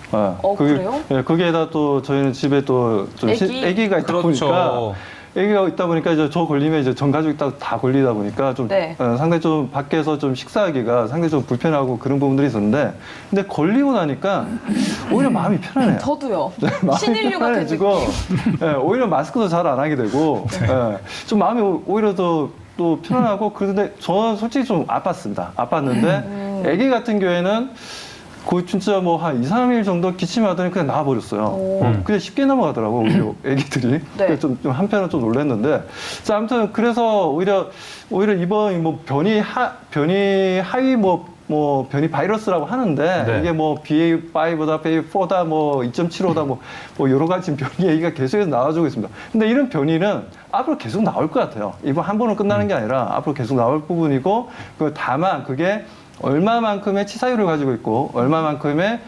그래요? 예, 거기에다 또 저희는 집에 또 좀 아기가 있다 그렇죠. 보니까 아기가 있다 보니까 이제 저 걸리면 이제 전 가족이 다 걸리다 보니까 좀 네. 상당히 좀 밖에서 좀 식사하기가 상당히 좀 불편하고 그런 부분들이 있었는데 근데 걸리고 나니까 오히려 마음이 편안해요. 저도요. 마음이 신인류 같은 느낌. 편안해지고 예, 오히려 마스크도 잘 안 하게 되고 예, 좀 마음이 오히려 또 편안하고 그런데 저는 솔직히 좀 아팠습니다. 아팠는데 아기 같은 경우에는 거의 진짜 뭐 한 2, 3일 정도 기침하더니 그냥 나와버렸어요. 그냥 쉽게 넘어가더라고, 우리 애기들이. 네. 좀 한편은 좀 놀랐는데. 자, 아무튼 그래서 오히려 이번 뭐 변이 하위 변이 바이러스라고 하는데 네. 이게 뭐 BA5다, BA4다, 뭐 2.75다, 뭐 여러 가지 변이 얘기가 계속해서 나와주고 있습니다. 근데 이런 변이는 앞으로 계속 나올 것 같아요. 이번 한 번은 끝나는 게 아니라 앞으로 계속 나올 부분이고, 다만 그게 얼마만큼의 치사율을 가지고 있고 얼마만큼의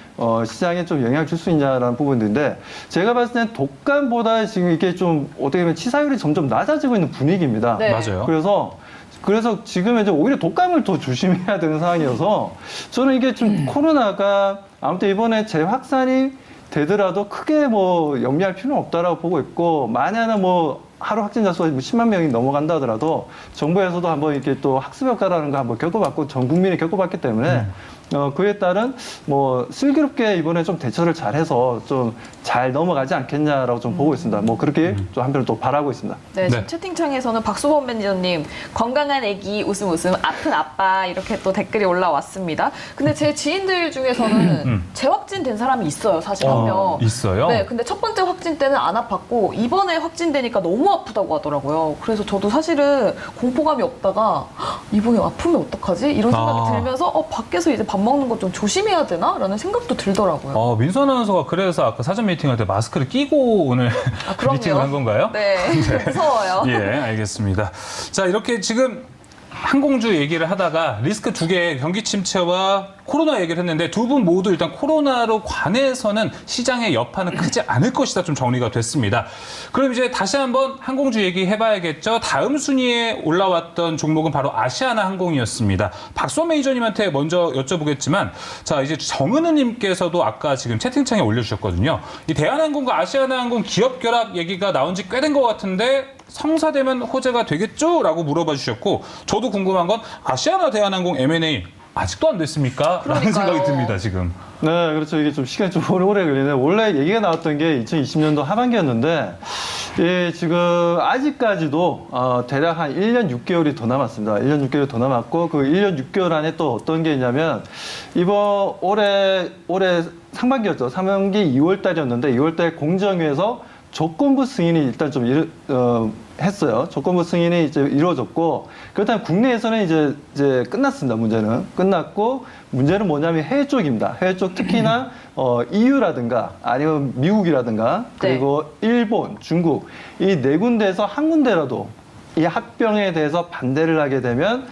시장에 좀 영향을 줄 수 있냐라는 부분인데 제가 봤을 땐 독감보다 지금 이게 좀 어떻게 보면 치사율이 점점 낮아지고 있는 분위기입니다. 네. 맞아요. 그래서 그래서 지금 이제 오히려 독감을 더 조심해야 되는 상황이어서 저는 이게 좀 코로나가 아무튼 이번에 재확산이 되더라도 크게 뭐 염려할 필요는 없다라고 보고 있고, 만약에 뭐 하루 확진자 수가 10만 명이 넘어간다 하더라도 정부에서도 한번 이렇게 또 학습 효과라는 거 한번 겪어봤고 전 국민이 겪어봤기 때문에 그에 따른 뭐 슬기롭게 이번에 좀 대처를 잘해서 좀 잘 넘어가지 않겠냐라고 좀 보고 있습니다. 뭐 그렇게 좀 한편으로 또 바라고 있습니다. 네, 지금 네. 채팅창에서는 박수범 매니저님 건강한 아기 웃음 아픈 아빠 이렇게 또 댓글이 올라왔습니다. 근데 제 지인들 중에서는 재확진된 사람이 있어요, 사실 한 명. 있어요? 네, 근데 첫 번째 확진 때는 안 아팠고 이번에 확진되니까 너무 아프다고 하더라고요. 그래서 저도 사실은 공포감이 없다가 헉, 이번에 아프면 어떡하지? 이런 생각이 들면서 밖에서 이제 밥 먹는 거 좀 조심해야 되나? 라는 생각도 들더라고요. 민수 아나운서가 그래서 아까 사전 미팅할 때 마스크를 끼고 오늘 그럼요. 미팅을 한 건가요? 네, 무서워요. 예, 알겠습니다. 자, 이렇게 지금 항공주 얘기를 하다가 리스크 두 개, 경기 침체와 코로나 얘기를 했는데 두 분 모두 일단 코로나로 관해서는 시장의 여파는 크지 않을 것이다 좀 정리가 됐습니다. 그럼 이제 다시 한번 항공주 얘기해봐야겠죠. 다음 순위에 올라왔던 종목은 바로 아시아나 항공이었습니다. 박수원 매니저님한테 먼저 여쭤보겠지만, 자, 이제 정은우님께서도 아까 지금 채팅창에 올려주셨거든요. 이 대한항공과 아시아나 항공 기업 결합 얘기가 나온 지 꽤 된 것 같은데 성사되면 호재가 되겠죠? 라고 물어봐 주셨고, 저도 궁금한 건 아시아나 대한항공 M&A 아직도 안 됐습니까? 라는 그러니까요. 생각이 듭니다, 지금. 네, 그렇죠. 이게 좀 시간이 좀 오래 걸리네요. 원래 얘기가 나왔던 게 2020년도 하반기였는데, 예, 지금 아직까지도 대략 한 1년 6개월이 더 남았습니다. 1년 6개월이 더 남았고, 그 1년 6개월 안에 또 어떤 게 있냐면, 이번 올해 상반기였죠. 상반기 2월 달이었는데, 2월 달 공정위에서 조건부 승인이 일단 좀 했어요. 조건부 승인이 이제 이루어졌고, 그렇다면 국내에서는 이제 끝났습니다. 문제는 끝났고, 문제는 뭐냐면 해외 쪽입니다. 해외 쪽 특히나 EU라든가 아니면 미국이라든가 그리고 일본, 중국 이 네 군데에서 한 군데라도 이 합병에 대해서 반대를 하게 되면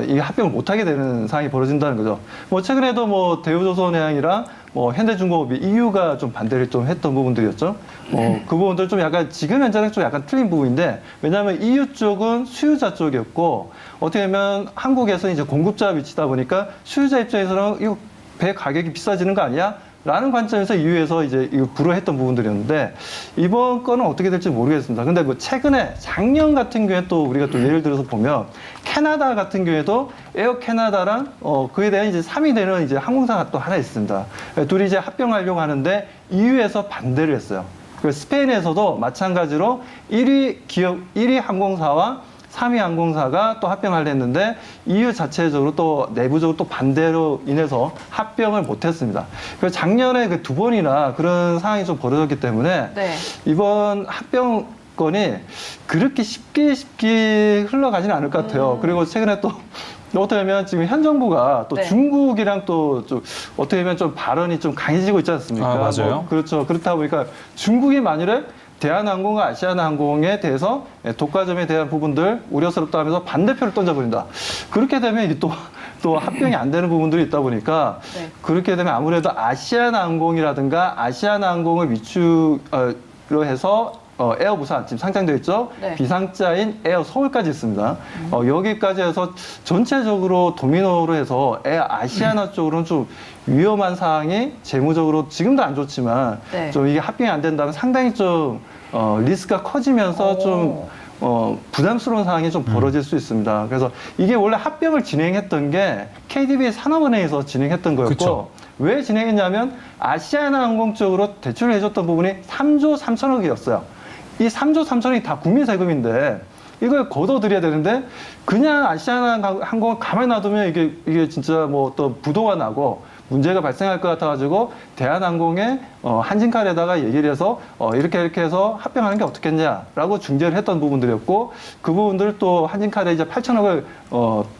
이 합병을 못 하게 되는 상황이 벌어진다는 거죠. 뭐 최근에도 뭐 대우조선해양이랑 뭐 현대중공업이 EU가 좀 반대를 좀 했던 부분들이었죠. 그 부분들 좀 약간 지금 현재는 좀 약간 틀린 부분인데, 왜냐하면 EU 쪽은 수요자 쪽이었고 어떻게 보면 한국에서 이제 공급자 위치다 보니까 수요자 입장에서는 이거 배 가격이 비싸지는 거 아니야? 라는 관점에서 EU에서 이제 이거 불허했던 부분들이었는데, 이번 건은 어떻게 될지 모르겠습니다. 근데 뭐 최근에 작년 같은 경우에 또 우리가 또 예를 들어서 보면 캐나다 같은 경우에도 에어 캐나다랑 그에 대한 이제 3위 되는 이제 항공사가 또 하나 있습니다. 둘이 이제 합병하려고 하는데 EU에서 반대를 했어요. 스페인에서도 마찬가지로 1위 항공사와 3위 항공사가 또 합병을 했는데 EU 자체적으로 또 내부적으로 또 반대로 인해서 합병을 못했습니다. 그래서 작년에 그 두 번이나 그런 상황이 좀 벌어졌기 때문에 네. 이번 합병건이 그렇게 쉽게 흘러가지는 않을 것 같아요. 그리고 최근에 또 어떻게 보면 지금 현 정부가 또 네. 중국이랑 또 좀 어떻게 보면 좀 발언이 좀 강해지고 있지 않습니까? 맞아요. 그렇죠. 그렇다 보니까 중국이 만일에 대한항공과 아시아나항공에 대해서 독과점에 대한 부분들 우려스럽다 하면서 반대표를 던져버린다. 그렇게 되면 이게 또 합병이 안 되는 부분들이 있다 보니까 네. 그렇게 되면 아무래도 아시아나항공이라든가 아시아나항공을 위축으로 해서 에어부산 지금 상장되어 있죠. 네. 비상자인 에어 서울까지 있습니다. 여기까지 해서 전체적으로 도미노로 해서 에어 아시아나 쪽으로는 좀 위험한 상황이 재무적으로 지금도 안 좋지만 네. 좀 이게 합병이 안 된다면 상당히 좀 리스크가 커지면서 좀 부담스러운 상황이 좀 벌어질 수 있습니다. 그래서 이게 원래 합병을 진행했던 게 KDB 산업은행에서 진행했던 거였고, 그쵸. 왜 진행했냐면 아시아나항공 쪽으로 대출을 해줬던 부분이 3조 3천억이었어요. 이 3조 3천억이 다 국민 세금인데 이걸 걷어들여야 되는데 그냥 아시아나항공을 가만히 놔두면 이게 진짜 뭐 또 부도가 나고 문제가 발생할 것 같아가지고 대한항공에 한진칼에다가 얘기를 해서 이렇게 해서 합병하는 게 어떻겠냐라고 중재를 했던 부분들이었고, 그 부분들을 또 한진칼에 이제 8천억을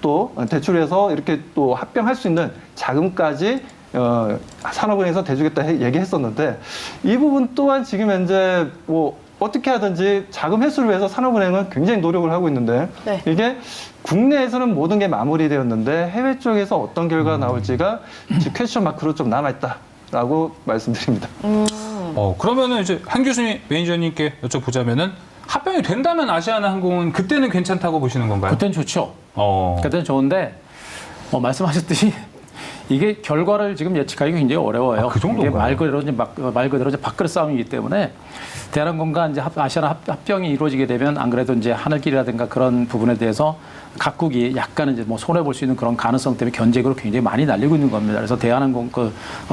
또 대출해서 이렇게 또 합병할 수 있는 자금까지 산업은행에서 대주겠다 얘기했었는데, 이 부분 또한 지금 현재 뭐 어떻게 하든지 자금 회수를 위해서 산업은행은 굉장히 노력을 하고 있는데, 네. 이게 국내에서는 모든 게 마무리되었는데 해외 쪽에서 어떤 결과가 나올지가 지금 퀘스천 마크로 좀 남아있다라고 말씀드립니다. 그러면은 이제 한 교수님 매니저님께 여쭤보자면은 합병이 된다면 아시아나항공은 그때는 괜찮다고 보시는 건가요? 그때는 좋죠. 어. 그때는 좋은데 말씀하셨듯이 이게 결과를 지금 예측하기가 굉장히 어려워요. 그 정도인가요? 이게 말 그대로 이제 밥그릇 싸움이기 때문에 대한항공과 이제 아시아나 합병이 이루어지게 되면 안 그래도 이제 하늘길이라든가 그런 부분에 대해서 각국이 약간 이제 뭐 손해 볼 수 있는 그런 가능성 때문에 견제구로 굉장히 많이 날리고 있는 겁니다. 그래서 대한항공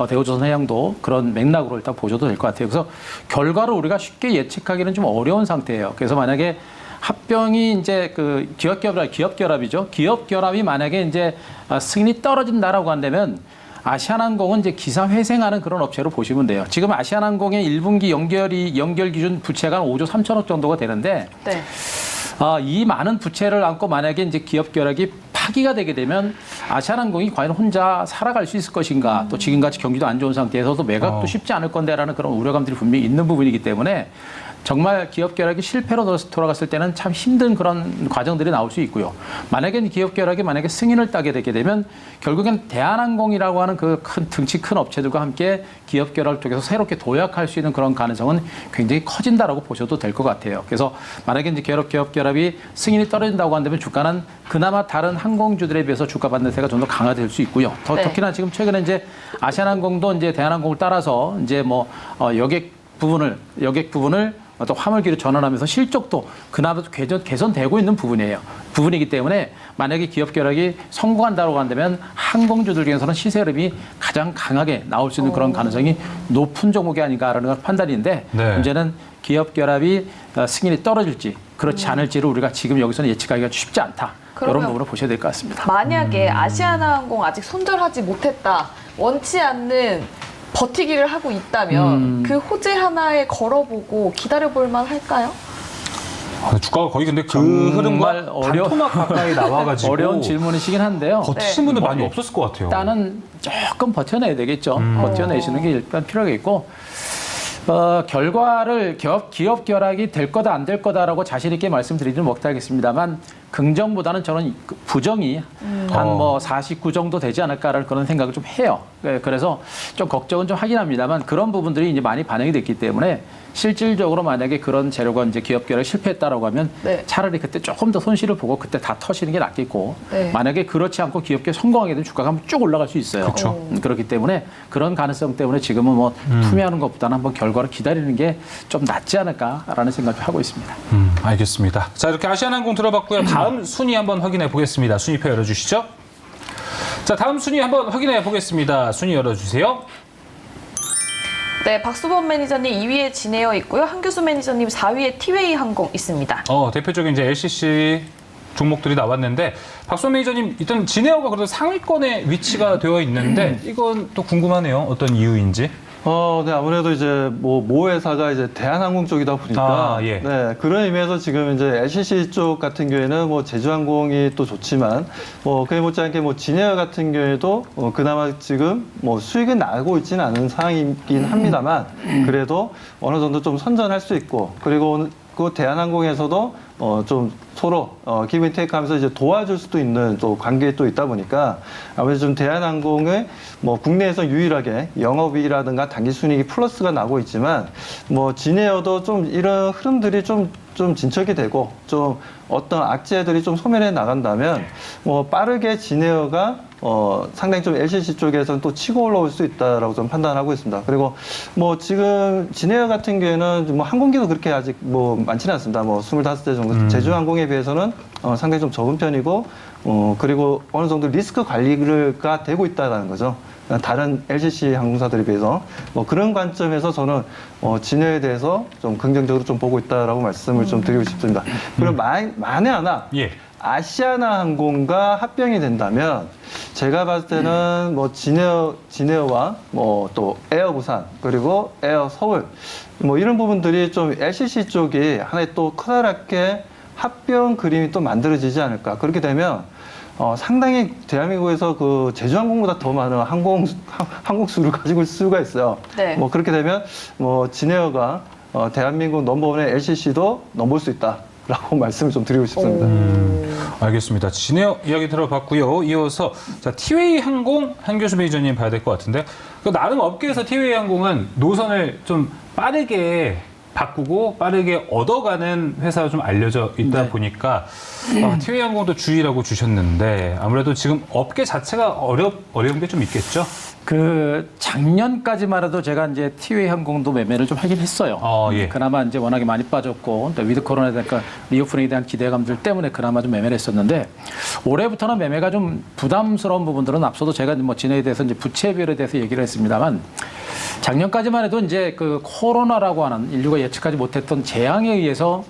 대우조선해양도 그런 맥락으로 일단 보셔도 될 것 같아요. 그래서 결과를 우리가 쉽게 예측하기는 좀 어려운 상태예요. 그래서 만약에 합병이 이제 그 기업결합이죠. 기업결합이 만약에 이제 승인이 떨어진다라고 한다면 아시아나항공은 이제 기사 회생하는 그런 업체로 보시면 돼요. 지금 아시아나항공의 1분기 연결 기준 부채가 한 5조 3천억 정도가 되는데 네. 이 많은 부채를 안고 만약에 이제 기업결합이 파기가 되게 되면 아시아나항공이 과연 혼자 살아갈 수 있을 것인가, 또 지금같이 경기도 안 좋은 상태에서도 매각도 쉽지 않을 건데라는 그런 우려감들이 분명히 있는 부분이기 때문에 정말 기업 결합이 실패로 돌아갔을 때는 참 힘든 그런 과정들이 나올 수 있고요. 만약에 기업 결합이 만약에 승인을 따게 되게 되면 결국엔 대한항공이라고 하는 그 큰 등치 큰 업체들과 함께 기업 결합을 통해서 새롭게 도약할 수 있는 그런 가능성은 굉장히 커진다라고 보셔도 될 것 같아요. 그래서 만약에 이제 기업 결합이 승인이 떨어진다고 한다면 주가는 그나마 다른 항공주들에 비해서 주가 반대세가 좀 더 강화될 수 있고요. 특히나 지금 최근에 이제 아시아나항공도 이제 대한항공을 따라서 이제 뭐 여객 부분을 어떤 화물기로 전환하면서 실적도 그나마 개선되고 있는 부분이기 때문에 만약에 기업 결합이 성공한다고 한다면 항공주들 중에서는 시세 흐름이 가장 강하게 나올 수 있는 그런 가능성이 높은 종목이 아닌가라는 판단인데 네. 문제는 기업 결합이 승인이 떨어질지 그렇지 않을지를 우리가 지금 여기서는 예측하기가 쉽지 않다. 이런 부분을 보셔야 될 것 같습니다. 만약에 아시아나항공 아직 손절하지 못했다, 원치 않는 버티기를 하고 있다면 그 호재 하나에 걸어보고 기다려볼 만 할까요? 주가가 거의 근데 그 정말 흐름과 반토막 가까이 나와가지고 어려운 질문이시긴 한데요. 버티신 분들 많이 없었을 것 같아요. 일단은 조금 버텨내야 되겠죠. 버텨내시는 게 일단 필요하겠고 결과를 기업 결합이 될 거다 안 될 거다라고 자신 있게 말씀드리지는 못하겠습니다만 긍정보다는 저는 부정이 한 뭐 49 정도 되지 않을까라는 그런 생각을 좀 해요. 그래서 좀 걱정은 좀 하긴 합니다만 그런 부분들이 이제 많이 반영이 됐기 때문에 실질적으로 만약에 그런 재료가 이제 기업 결합이 실패했다라고 하면 네. 차라리 그때 조금 더 손실을 보고 그때 다 터시는 게 낫겠고 네. 만약에 그렇지 않고 기업 결합이 성공하게 되면 주가가 한번 쭉 올라갈 수 있어요. 그렇죠. 그렇기 때문에 그런 가능성 때문에 지금은 뭐 투매하는 것보다는 한번 결과를 기다리는 게 좀 낫지 않을까라는 생각을 하고 있습니다. 알겠습니다. 자, 이렇게 아시아나항공 들어봤고요. 다음 순위 한번 확인해 보겠습니다. 순위표 열어주시죠. 자, 다음 순위 한번 확인해 보겠습니다. 순위 열어주세요. 네, 박수범 매니저님 2위에 진에어 있고요. 한규수 매니저님 4위에 티웨이 항공 있습니다. 대표적인 이제 LCC 종목들이 나왔는데 박수범 매니저님 일단 진에어가 그래도 상위권에 위치가 되어 있는데 이건 또 궁금하네요. 어떤 이유인지. 네, 아무래도 이제 모 회사가 이제 대한항공 쪽이다 보니까 예. 네, 그런 의미에서 지금 이제 LCC 쪽 같은 경우에는 뭐 제주항공이 또 좋지만 그에 못지않게 진에어 같은 경우에도 그나마 지금 수익은 나고 있지는 않은 상황이긴 합니다만 그래도 어느 정도 좀 선전할 수 있고 그리고 그 대한항공에서도 좀 서로 기브 앤 테이크 하면서 이제 도와줄 수도 있는 또 관계에 또 있다 보니까 아무래도 좀 대한항공의 국내에서 유일하게 영업이익이라든가 당기순이익이 플러스가 나고 있지만 진에어도 좀 이런 흐름들이 좀 진척이 되고 좀 어떤 악재들이 좀 소멸해 나간다면 빠르게 진에어가 상당히 좀 LCC 쪽에서는 또 치고 올라올 수 있다라고 좀 판단하고 있습니다. 그리고 지금 진에어 같은 경우에는 항공기도 그렇게 아직 많지는 않습니다. 25대 정도 제주항공에 비해서는 상당히 좀 적은 편이고 그리고 어느 정도 리스크 관리가 되고 있다는 거죠. 다른 LCC 항공사들에 비해서 그런 관점에서 저는 진에어에 대해서 좀 긍정적으로 좀 보고 있다라고 말씀을 좀 드리고 싶습니다. 그리고 만에 하나 예. 아시아나항공과 합병이 된다면 제가 봤을 때는 진에어와 또 에어 부산 그리고 에어 서울 이런 부분들이 좀 LCC 쪽이 하나의 또 커다랗게 합병 그림이 또 만들어지지 않을까. 그렇게 되면 상당히 대한민국에서 그 제주항공보다 더 많은 항공수를 가지고 있을 수가 있어요. 네. 그렇게 되면 진에어가 대한민국 넘버원의 LCC도 넘볼 수 있다라고 말씀을 좀 드리고 싶습니다. 알겠습니다. 진에어 이야기 들어봤고요. 이어서 자, 티웨이 항공 한교수 매니저님 봐야 될 것 같은데 나름 업계에서 티웨이 항공은 노선을 좀 빠르게 바꾸고 빠르게 얻어가는 회사가 좀 알려져 있다 네. 보니까 티웨이항공도 주의라고 주셨는데 아무래도 지금 업계 자체가 어려운 게 좀 있겠죠? 그 작년까지만 해도 제가 이제 티웨이 항공도 매매를 좀 하긴 했어요. 예. 그나마 이제 워낙에 많이 빠졌고 또 위드 코로나에 대한 리오프닝에 대한 기대감들 때문에 그나마 좀 매매를 했었는데 올해부터는 매매가 좀 부담스러운 부분들은 앞서도 제가 뭐 진행에 대해서 이제 부채비율에 대해서 얘기를 했습니다만 작년까지만 해도 이제 그 코로나라고 하는 인류가 예측하지 못했던 재앙에 의해서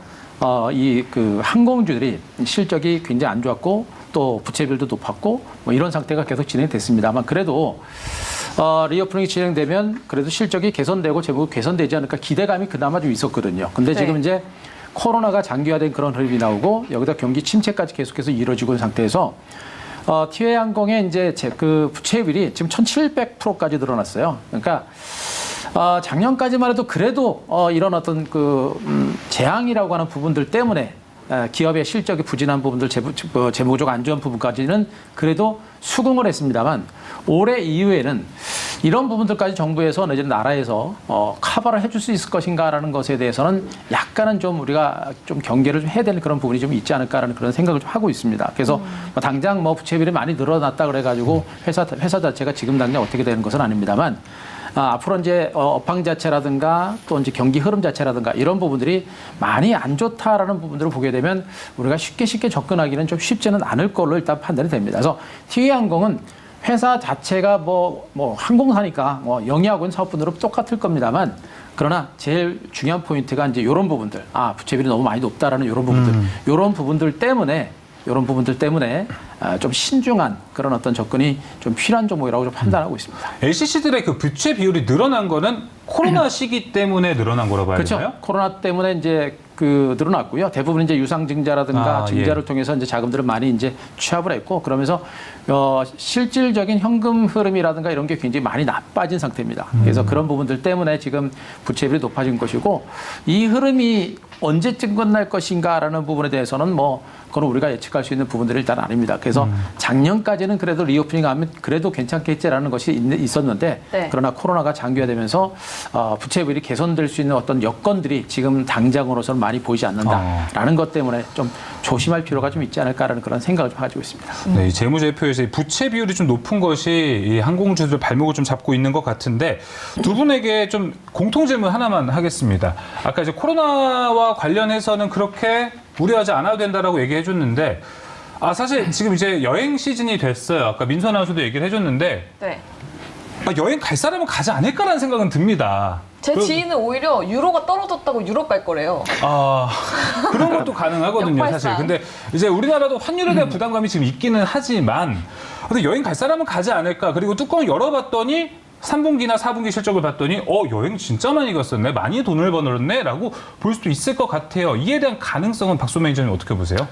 이 그 항공주들이 실적이 굉장히 안 좋았고 또 부채비율도 높았고 뭐 이런 상태가 계속 진행됐습니다만 그래도 리오프닝이 진행되면 그래도 실적이 개선되고 제목 개선되지 않을까 기대감이 그나마 좀 있었거든요. 근데 네. 지금 이제 코로나가 장기화된 그런 흐름이 나오고 여기다 경기 침체까지 계속해서 이루어지고 있는 상태에서 티웨이 항공의 이제 그 부채비율이 지금 1,700%까지 늘어났어요. 그러니까 작년까지만 해도 그래도 이런 어떤 그 재앙이라고 하는 부분들 때문에 기업의 실적이 부진한 부분들, 재무적 안 좋은 부분까지는 그래도 수긍을 했습니다만 올해 이후에는 이런 부분들까지 정부에서 내지는 나라에서 커버를 해줄 수 있을 것인가라는 것에 대해서는 약간은 좀 우리가 좀 경계를 좀 해야 되는 그런 부분이 좀 있지 않을까라는 그런 생각을 좀 하고 있습니다. 그래서 당장 뭐 부채비율이 많이 늘어났다 그래가지고 회사 자체가 지금 당장 어떻게 되는 것은 아닙니다만 앞으로 이제 업황 자체라든가 또 이제 경기 흐름 자체라든가 이런 부분들이 많이 안 좋다라는 부분들을 보게 되면 우리가 쉽게 접근하기는 좀 쉽지는 않을 걸로 일단 판단이 됩니다. 그래서 티웨이 항공은 회사 자체가 뭐 항공사니까 뭐 영위하고 있는 사업분들은 똑같을 겁니다만 그러나 제일 중요한 포인트가 이제 이런 부분들, 부채비율이 너무 많이 높다라는 이런 부분들, 이런 부분들 때문에 좀 신중한 그런 어떤 접근이 좀 필요한 종목이라고 좀 판단하고 있습니다. LCC들의 그 부채 비율이 늘어난 거는 코로나 시기 때문에 늘어난 거라고 봐야 그렇죠. 되나요? 코로나 때문에 이제 그 늘어났고요. 대부분 이제 유상증자라든가 증자를 통해서 이제 자금들을 많이 이제 취합을 했고 그러면서 실질적인 현금 흐름이라든가 이런 게 굉장히 많이 나빠진 상태입니다. 그래서 그런 부분들 때문에 지금 부채비율이 높아진 것이고 이 흐름이 언제쯤 끝날 것인가라는 부분에 대해서는 뭐 그건 우리가 예측할 수 있는 부분들이 일단 아닙니다. 그래서 작년까지는 그래도 리오프닝 하면 그래도 괜찮겠지라는 것이 있었는데 네. 그러나 코로나가 장기화되면서 부채비율이 개선될 수 있는 어떤 여건들이 지금 당장으로서는 많이 보이지 않는다라는 것 때문에 좀 조심할 필요가 좀 있지 않을까라는 그런 생각을 좀 가지고 있습니다. 네, 이 재무제표에서 이 부채 비율이 좀 높은 것이 이 항공주들 발목을 좀 잡고 있는 것 같은데 두 분에게 좀 공통 질문 하나만 하겠습니다. 아까 이제 코로나와 관련해서는 그렇게 우려하지 않아도 된다라고 얘기해 줬는데 사실 지금 이제 여행 시즌이 됐어요. 아까 민수 아나운서도 얘기를 해줬는데 네. 여행 갈 사람은 가지 않을까라는 생각은 듭니다. 제 지인은 오히려 유로가 떨어졌다고 유럽 갈 거래요. 그런 것도 가능하거든요, 역발상. 사실. 근데 이제 우리나라도 환율에 대한 부담감이 지금 있기는 하지만, 근데 여행 갈 사람은 가지 않을까. 그리고 뚜껑을 열어봤더니 3분기나 4분기 실적을 봤더니 여행 진짜 많이 갔었네, 많이 돈을 벌었네라고 볼 수도 있을 것 같아요. 이에 대한 가능성은 박소매 기자님 어떻게 보세요?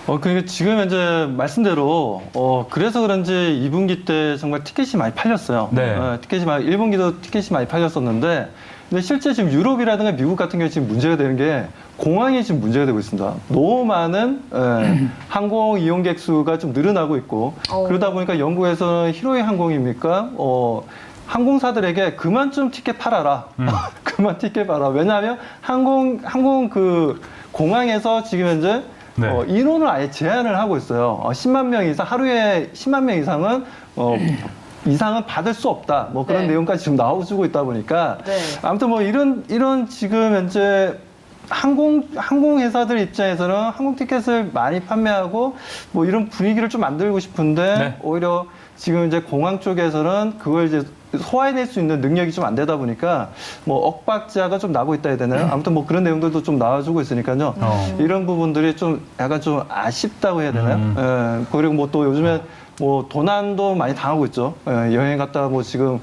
그러니까 지금 이제 말씀대로 그래서 그런지 2분기 때 정말 티켓이 많이 팔렸어요. 네. 티켓이 1분기도 티켓이 많이 팔렸었는데 근데 실제 지금 유럽이라든가 미국 같은 경우에 지금 문제가 되는 게 공항이 지금 문제가 되고 있습니다. 너무 많은 항공 이용객 수가 좀 늘어나고 있고 그러다 보니까 영국에서는 히로이 항공입니까? 항공사들에게 그만 좀 티켓 팔아라. 그만 티켓 팔아. 왜냐하면 항공 그 공항에서 지금 현재 인원을 아예 제한을 하고 있어요. 10만 명 이상, 하루에 10만 명 이상은 이상은 받을 수 없다. 뭐 그런 내용까지 지금 나와주고 있다 보니까 아무튼 뭐 이런 지금 현재 항공 회사들 입장에서는 항공 티켓을 많이 판매하고 뭐 이런 분위기를 좀 만들고 싶은데 오히려 지금 이제 공항 쪽에서는 그걸 이제 소화해낼 수 있는 능력이 좀 안 되다 보니까 뭐 억박자가 좀 나고 있다 해야 되나요? 아무튼 뭐 그런 내용들도 좀 나와주고 있으니까요. 이런 부분들이 좀 약간 좀 아쉽다고 해야 되나요? 그리고 뭐 또 요즘에 뭐 도난도 많이 당하고 있죠. 여행 갔다가 뭐 지금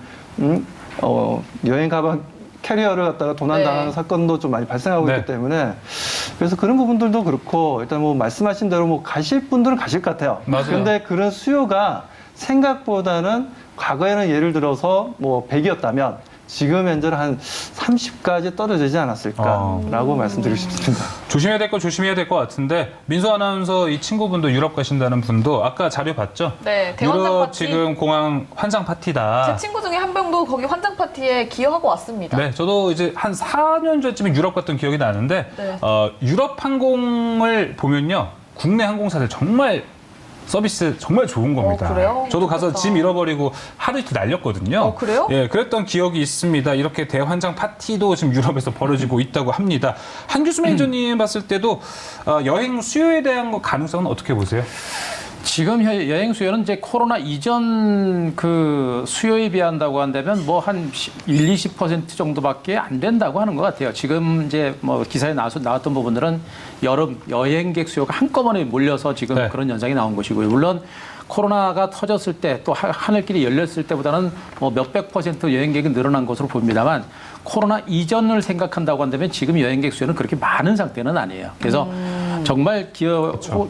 여행 가방 캐리어를 갖다가 도난당하는 사건도 좀 많이 발생하고 있기 때문에 그래서 그런 부분들도 그렇고 일단 뭐 말씀하신 대로 뭐 가실 분들은 가실 것 같아요. 그런데 그런 수요가 생각보다는 과거에는 예를 들어서 뭐 100이었다면 지금 현재는 한 30까지 떨어지지 않았을까라고 말씀드리고 싶습니다. 조심해야 될 거 조심해야 될 것 같은데 민수 아나운서 이 친구분도 유럽 가신다는 분도 아까 자료 봤죠? 네, 대환장 유럽 파티. 지금 공항 환장 파티다. 제 친구 중에 한 명도 거기 환장 파티에 기여하고 왔습니다. 네, 저도 이제 한 4년 전쯤에 유럽 갔던 기억이 나는데 네. 유럽 항공을 보면요. 국내 항공사들 정말 서비스 정말 좋은 겁니다. 그래요? 저도 가서 좋겠다. 짐 잃어버리고 하루 이틀 날렸거든요. 그래요? 예, 그랬던 기억이 있습니다. 이렇게 대환장 파티도 지금 유럽에서 벌어지고 있다고 합니다. 한규수 매니저님 봤을 때도 여행 수요에 대한 가능성은 어떻게 보세요? 지금 여행 수요는 이제 코로나 이전 그 수요에 비한다고 한다면 뭐 한 20% 정도밖에 안 된다고 하는 것 같아요. 지금 이제 뭐 기사에 나왔던 부분들은 여름 여행객 수요가 한꺼번에 몰려서 지금 네. 그런 현상이 나온 것이고요. 물론 코로나가 터졌을 때 또 하늘길이 열렸을 때보다는 뭐 몇백 % 여행객이 늘어난 것으로 봅니다만 코로나 이전을 생각한다고 한다면 지금 여행객 수요는 그렇게 많은 상태는 아니에요. 그래서 정말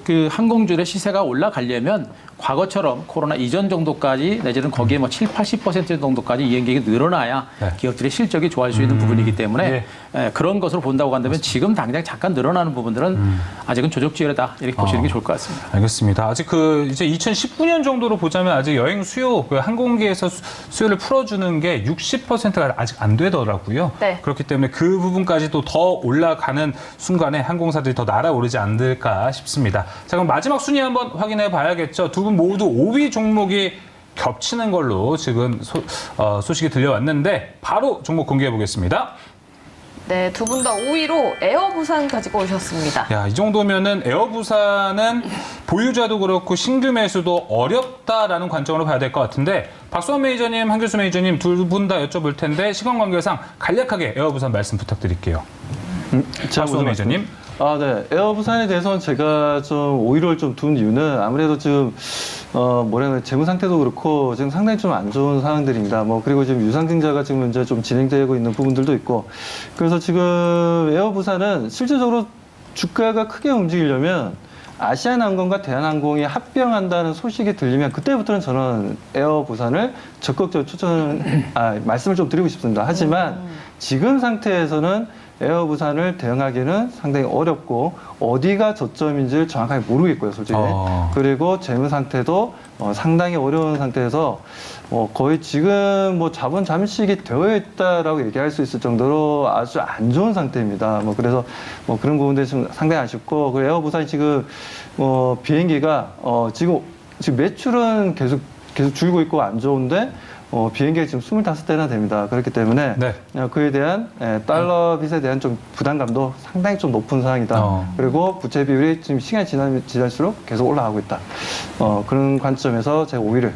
그 항공주의 시세가 올라가려면 과거처럼 코로나 이전 정도까지 내지는 거기에 뭐 7, 80% 정도까지 여행객이 늘어나야 네. 기업들의 실적이 좋아질 수 있는 부분이기 때문에 예. 그런 것으로 본다고 한다면 지금 당장 잠깐 늘어나는 부분들은 아직은 조정주의다 이렇게 보시는 게 좋을 것 같습니다. 알겠습니다. 아직 그 이제 2019년 정도로 보자면 아직 여행 수요, 그 항공기에서 수요를 풀어주는 게 60%가 아직 안 되더라고요. 네. 그렇기 때문에 그 부분까지도 더 올라가는 순간에 항공사들이 더 날아오르지 않을까 싶습니다. 자, 그럼 마지막 순위 한번 확인해 봐야겠죠. 두 분 모두 5위 종목이 겹치는 걸로 지금 소식이 들려왔는데 바로 종목 공개해 보겠습니다. 네, 두 분 다 5위로 에어부산 가지고 오셨습니다. 야, 이 정도면은 에어부산은 보유자도 그렇고 신규 매수도 어렵다라는 관점으로 봐야 될 것 같은데 박수원 매니저님, 한규수 매니저님 둘 분 다 여쭤볼 텐데 시간 관계상 간략하게 에어부산 말씀 부탁드릴게요. 박수원 매니저님. 네. 에어부산에 대해서는 제가 좀 5위를 좀 둔 이유는 아무래도 지금 재무 상태도 그렇고 지금 상당히 좀 안 좋은 상황들입니다. 그리고 지금 유상증자가 지금 이제 좀 진행되고 있는 부분들도 있고 그래서 지금 에어부산은 실질적으로 주가가 크게 움직이려면 아시아나항공과 대한항공이 합병한다는 소식이 들리면 그때부터는 저는 에어부산을 적극적으로 말씀을 좀 드리고 싶습니다. 하지만 지금 상태에서는 에어부산을 대응하기는 상당히 어렵고 어디가 저점인지를 정확하게 모르겠고요, 솔직히. 그리고 재무 상태도 상당히 어려운 상태에서 거의 지금 자본 잠식이 되어 있다라고 얘기할 수 있을 정도로 아주 안 좋은 상태입니다. 그래서 그런 부분들이 좀 상당히 아쉽고 그 에어부산이 지금 비행기가 지금 매출은 계속 줄고 있고 안 좋은데 비행기가 지금 25대나 됩니다. 그렇기 때문에 네. 그에 대한 달러 빚에 대한 좀 부담감도 상당히 좀 높은 상황이다. 그리고 부채 비율이 지금 시간이 지날수록 계속 올라가고 있다. 그런 관점에서 제가 5위를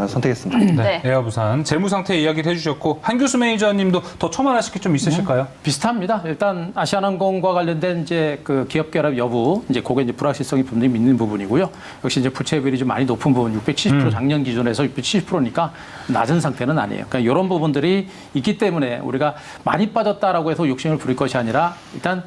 선택했습니다. 네. 에어부산 재무 상태 이야기를 해주셨고 한규수 매니저님도 더 첨언하실 게 좀 있으실까요? 비슷합니다. 일단 아시아나항공과 관련된 이제 그 기업 결합 여부, 이제 그게 이제 불확실성이 분명히 있는 부분이고요. 역시 이제 부채 비율이 좀 많이 높은 부분, 670% 작년 기준에서 670%니까 낮은 상태는 아니에요. 그러니까 이런 부분들이 있기 때문에 우리가 많이 빠졌다라고 해서 욕심을 부릴 것이 아니라 일단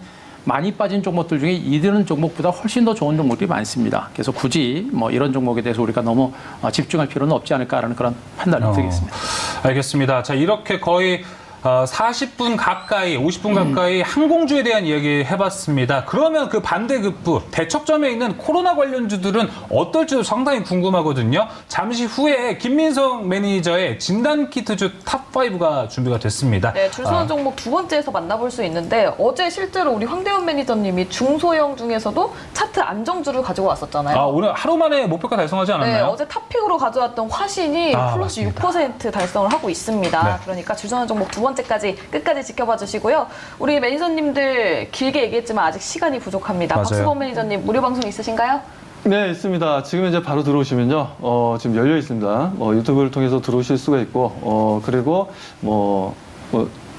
많이 빠진 종목들 중에 이런 종목보다 훨씬 더 좋은 종목들이 많습니다. 그래서 굳이 이런 종목에 대해서 우리가 너무 집중할 필요는 없지 않을까라는 그런 판단을 드리겠습니다. 알겠습니다. 자, 이렇게 거의 40분 가까이, 50분 가까이 항공주에 대한 이야기 해봤습니다. 그러면 그 반대급부, 대척점에 있는 코로나 관련주들은 어떨지도 상당히 궁금하거든요. 잠시 후에 김민성 매니저의 진단키트주 탑5가 준비가 됐습니다. 네, 줄서는 종목 두 번째에서 만나볼 수 있는데 어제 실제로 우리 황대현 매니저님이 중소형 중에서도 차트 안정주를 가지고 왔었잖아요. 오늘 하루 만에 목표가 달성하지 않았나요? 네, 어제 탑픽으로 가져왔던 화신이 플러스 맞습니다. 6% 달성을 하고 있습니다. 네. 그러니까 줄서는 종목 두 번째까지 끝까지 지켜봐 주시고요. 우리 매니저님들 길게 얘기했지만 아직 시간이 부족합니다. 맞아요. 박수범 매니저님 무료 방송 있으신가요? 네, 있습니다. 지금 이제 바로 들어오시면요. 지금 열려 있습니다. 유튜브를 통해서 들어오실 수가 있고, 그리고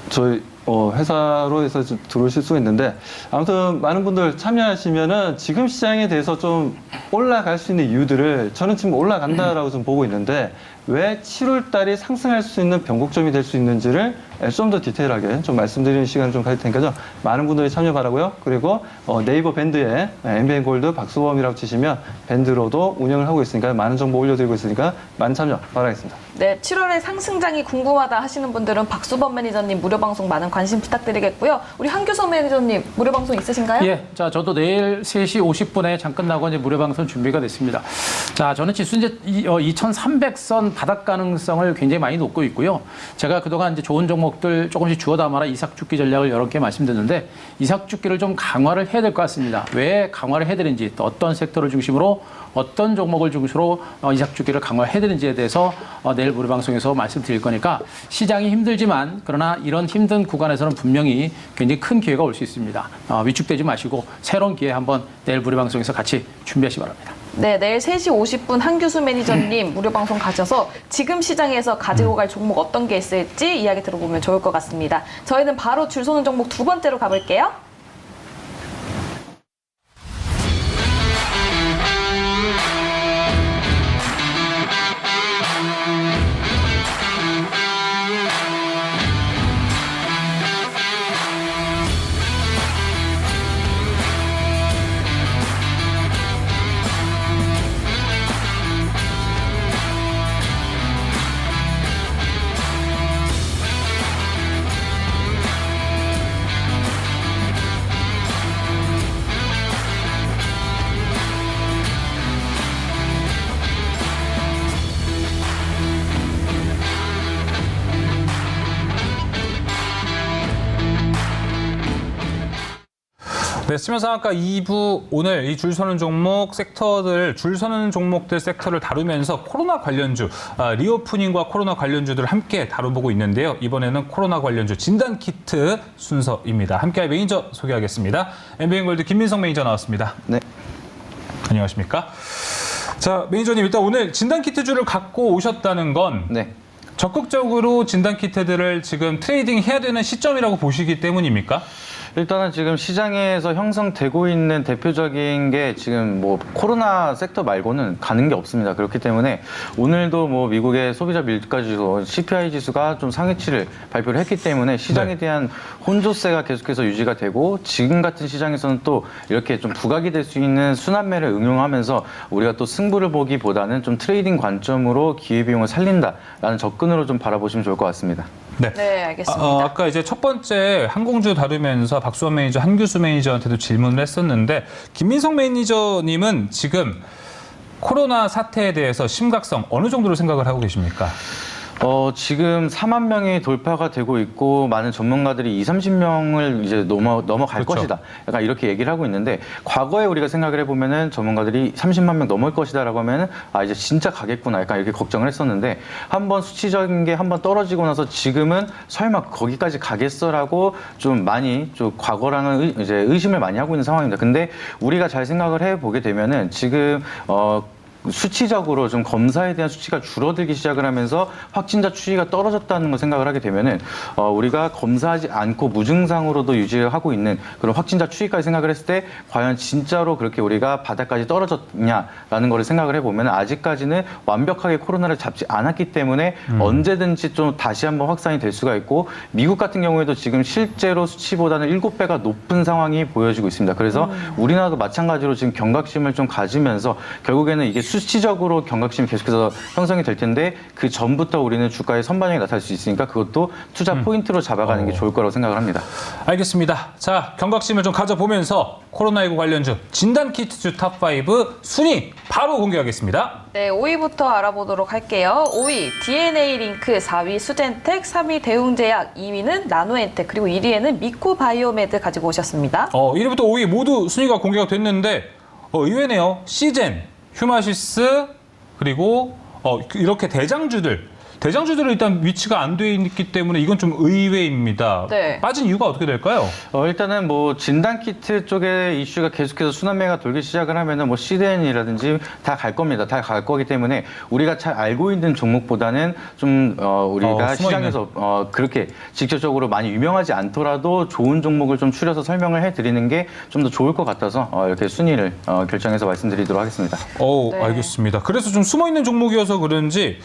저희 회사로 해서 들어오실 수가 있는데, 아무튼 많은 분들 참여하시면은 지금 시장에 대해서 좀 올라갈 수 있는 이유들을 저는 지금 올라간다라고 좀 보고 있는데, 왜 7월 달에 상승할 수 있는 변곡점이 될 수 있는지를 좀 더 디테일하게 좀 말씀드리는 시간을 좀 가질 테니까요. 많은 분들이 참여 바라고요. 그리고 네이버 밴드에 MBN 골드 박수범이라고 치시면 밴드로도 운영을 하고 있으니까 많은 정보 올려드리고 있으니까 많은 참여 바라겠습니다. 네, 7월에 상승장이 궁금하다 하시는 분들은 박수범 매니저님 무료 방송 많은 관심 관심 부탁드리겠고요. 우리 한규성 매니저님 무료 방송 있으신가요? 예, 자 저도 내일 3시 50분에 잠깐 나고 이제 무료 방송 준비가 됐습니다. 자 저는 지수 이제 2,300선 바닥 가능성을 굉장히 많이 놓고 있고요. 제가 그동안 이제 좋은 종목들 조금씩 주워 담아라 이삭 죽기 전략을 여러 개 말씀드렸는데 이삭 죽기를 좀 강화를 해야 될 것 같습니다. 왜 강화를 해야 되는지 또 어떤 섹터를 중심으로 어떤 종목을 중심으로 이삭 죽기를 강화해야 되는지에 대해서 내일 무료 방송에서 말씀드릴 거니까 시장이 힘들지만 그러나 이런 힘든 구간에서는 분명히 굉장히 큰 기회가 올 수 있습니다. 위축되지 마시고 새로운 기회 한번 내일 무료 방송에서 같이 준비하시기 바랍니다. 네, 내일 3시 50분 한규수 매니저님 무료 방송 가셔서 지금 시장에서 가지고 갈 종목 어떤 게 있을지 이야기 들어보면 좋을 것 같습니다. 저희는 바로 줄 서는 종목 두 번째로 가볼게요. 네, 수면상학과 2부 오늘 이 줄 서는 종목 섹터들, 줄 서는 종목들 섹터를 다루면서 코로나 관련주, 리오프닝과 코로나 관련주들을 함께 다뤄보고 있는데요. 이번에는 코로나 관련주 진단키트 순서입니다. 함께할 매니저 소개하겠습니다. MBN골드 김민성 매니저 나왔습니다. 네. 안녕하십니까? 자, 매니저님 일단 오늘 진단키트주를 갖고 오셨다는 건 네. 적극적으로 진단키트들을 지금 트레이딩 해야 되는 시점이라고 보시기 때문입니까? 일단은 지금 시장에서 형성되고 있는 대표적인 게 지금 뭐 코로나 섹터 말고는 가는 게 없습니다. 그렇기 때문에 오늘도 뭐 미국의 소비자 물가 지수, CPI 지수가 좀 상회치를 발표를 했기 때문에 시장에 네. 대한 혼조세가 계속해서 유지가 되고 지금 같은 시장에서는 또 이렇게 좀 부각이 될 수 있는 순환매를 응용하면서 우리가 또 승부를 보기보다는 좀 트레이딩 관점으로 기회비용을 살린다라는 접근으로 좀 바라보시면 좋을 것 같습니다. 네. 네, 알겠습니다. 아까 이제 첫 번째 항공주 다루면서 박수원 매니저, 한규수 매니저한테도 질문을 했었는데 김민성 매니저님은 지금 코로나 사태에 대해서 심각성 어느 정도로 생각을 하고 계십니까? 지금 4만 명이 돌파가 되고 있고 많은 전문가들이 30명을 이제 넘어갈 그렇죠. 것이다. 약간 이렇게 얘기를 하고 있는데 과거에 우리가 생각을 해보면은 전문가들이 30만 명 넘을 것이다라고 하면은 이제 진짜 가겠구나. 약간 이렇게 걱정을 했었는데 한번 수치적인 게 한번 떨어지고 나서 지금은 설마 거기까지 가겠어라고 좀 많이 좀 과거랑은 이제 의심을 많이 하고 있는 상황입니다. 근데 우리가 잘 생각을 해보게 되면은 지금 수치적으로 좀 검사에 대한 수치가 줄어들기 시작을 하면서 확진자 추이가 떨어졌다는 걸 생각을 하게 되면은 우리가 검사하지 않고 무증상으로도 유지를 하고 있는 그런 확진자 추이까지 생각을 했을 때 과연 진짜로 그렇게 우리가 바닥까지 떨어졌냐라는 거를 생각을 해보면 아직까지는 완벽하게 코로나를 잡지 않았기 때문에 언제든지 좀 다시 한번 확산이 될 수가 있고 미국 같은 경우에도 지금 실제로 수치보다는 7배가 높은 상황이 보여지고 있습니다. 그래서 우리나라도 마찬가지로 지금 경각심을 좀 가지면서 결국에는 이게 수치적으로 경각심이 계속해서 형성이 될 텐데 그 전부터 우리는 주가의 선반영이 나타날 수 있으니까 그것도 투자 포인트로 잡아가는 게 좋을 거라고 생각을 합니다. 알겠습니다. 자, 경각심을 좀 가져보면서 코로나19 관련주 진단키트주 탑5 순위 바로 공개하겠습니다. 네, 5위부터 알아보도록 할게요. 5위 DNA-링크, 4위 수젠텍, 3위 대웅제약, 2위는 나노엔텍, 그리고 1위에는 미코바이오메드 가지고 오셨습니다. 1위부터 5위 모두 순위가 공개가 됐는데 의외네요. 시젠, 휴마시스, 그리고 이렇게 대장주들은 일단 위치가 안 돼 있기 때문에 이건 좀 의외입니다. 네. 빠진 이유가 어떻게 될까요? 일단은 뭐 진단키트 쪽에 이슈가 계속해서 순환매가 돌기 시작을 하면은 뭐 CDN이라든지 다 갈 겁니다. 다 갈 거기 때문에 우리가 잘 알고 있는 종목보다는 좀 우리가 시장에서 그렇게 직접적으로 많이 유명하지 않더라도 좋은 종목을 좀 추려서 설명을 해드리는 게 좀 더 좋을 것 같아서 이렇게 순위를 결정해서 말씀드리도록 하겠습니다. 네. 알겠습니다. 그래서 좀 숨어있는 종목이어서 그런지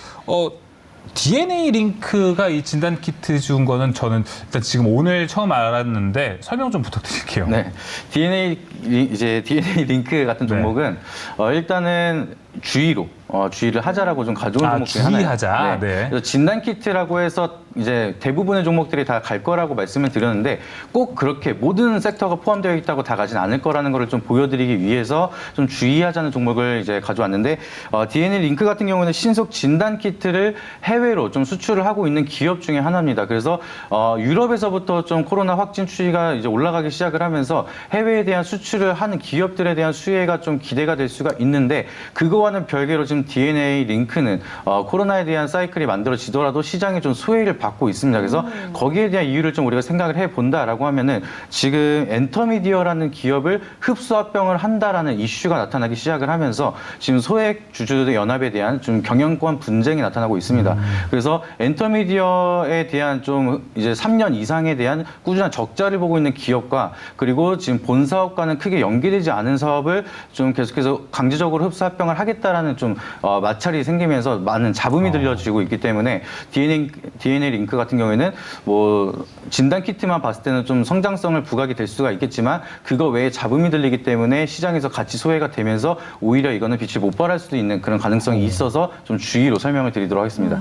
DNA-링크가 이 진단키트 준 거는 저는 일단 지금 오늘 처음 알았는데 설명 좀 부탁드릴게요. 네, DNA 링크 같은 종목은 일단은 주의로 주의를 하자라고 좀 가져온 종목 중에 하나예요. 주의하자. 네. 그래서 진단 키트라고 해서 이제 대부분의 종목들이 다 갈 거라고 말씀을 드렸는데 꼭 그렇게 모든 섹터가 포함되어 있다고 다 가진 않을 거라는 거를 좀 보여드리기 위해서 좀 주의하자는 종목을 이제 가져왔는데 DNA 링크 같은 경우는 신속 진단 키트를 해외로 좀 수출을 하고 있는 기업 중에 하나입니다. 그래서 유럽에서부터 좀 코로나 확진 추이가 이제 올라가기 시작을 하면서 해외에 대한 수출을 하는 기업들에 대한 수혜가 좀 기대가 될 수가 있는데 그거와는 별개로 지금 DNA 링크는 코로나에 대한 사이클이 만들어지더라도 시장에 좀 소외를 받고 있습니다. 그래서 거기에 대한 이유를 좀 우리가 생각을 해본다라고 하면은 지금 엔터미디어라는 기업을 흡수 합병을 한다라는 이슈가 나타나기 시작을 하면서 지금 소액 주주들의 연합에 대한 좀 경영권 분쟁이 나타나고 있습니다. 그래서 엔터미디어에 대한 좀 이제 3년 이상에 대한 꾸준한 적자를 보고 있는 기업과 그리고 지금 본 사업과는 크게 연계되지 않은 사업을 좀 계속해서 강제적으로 흡수 합병을 하겠다라는 좀 마찰이 생기면서 많은 잡음이 들려지고 있기 때문에 DNA 링크 같은 경우에는 뭐 진단 키트만 봤을 때는 좀 성장성을 부각이 될 수가 있겠지만 그거 외에 잡음이 들리기 때문에 시장에서 가치 소외가 되면서 오히려 이거는 빛을 못 발할 수도 있는 그런 가능성이 있어서 좀 주의로 설명을 드리도록 하겠습니다.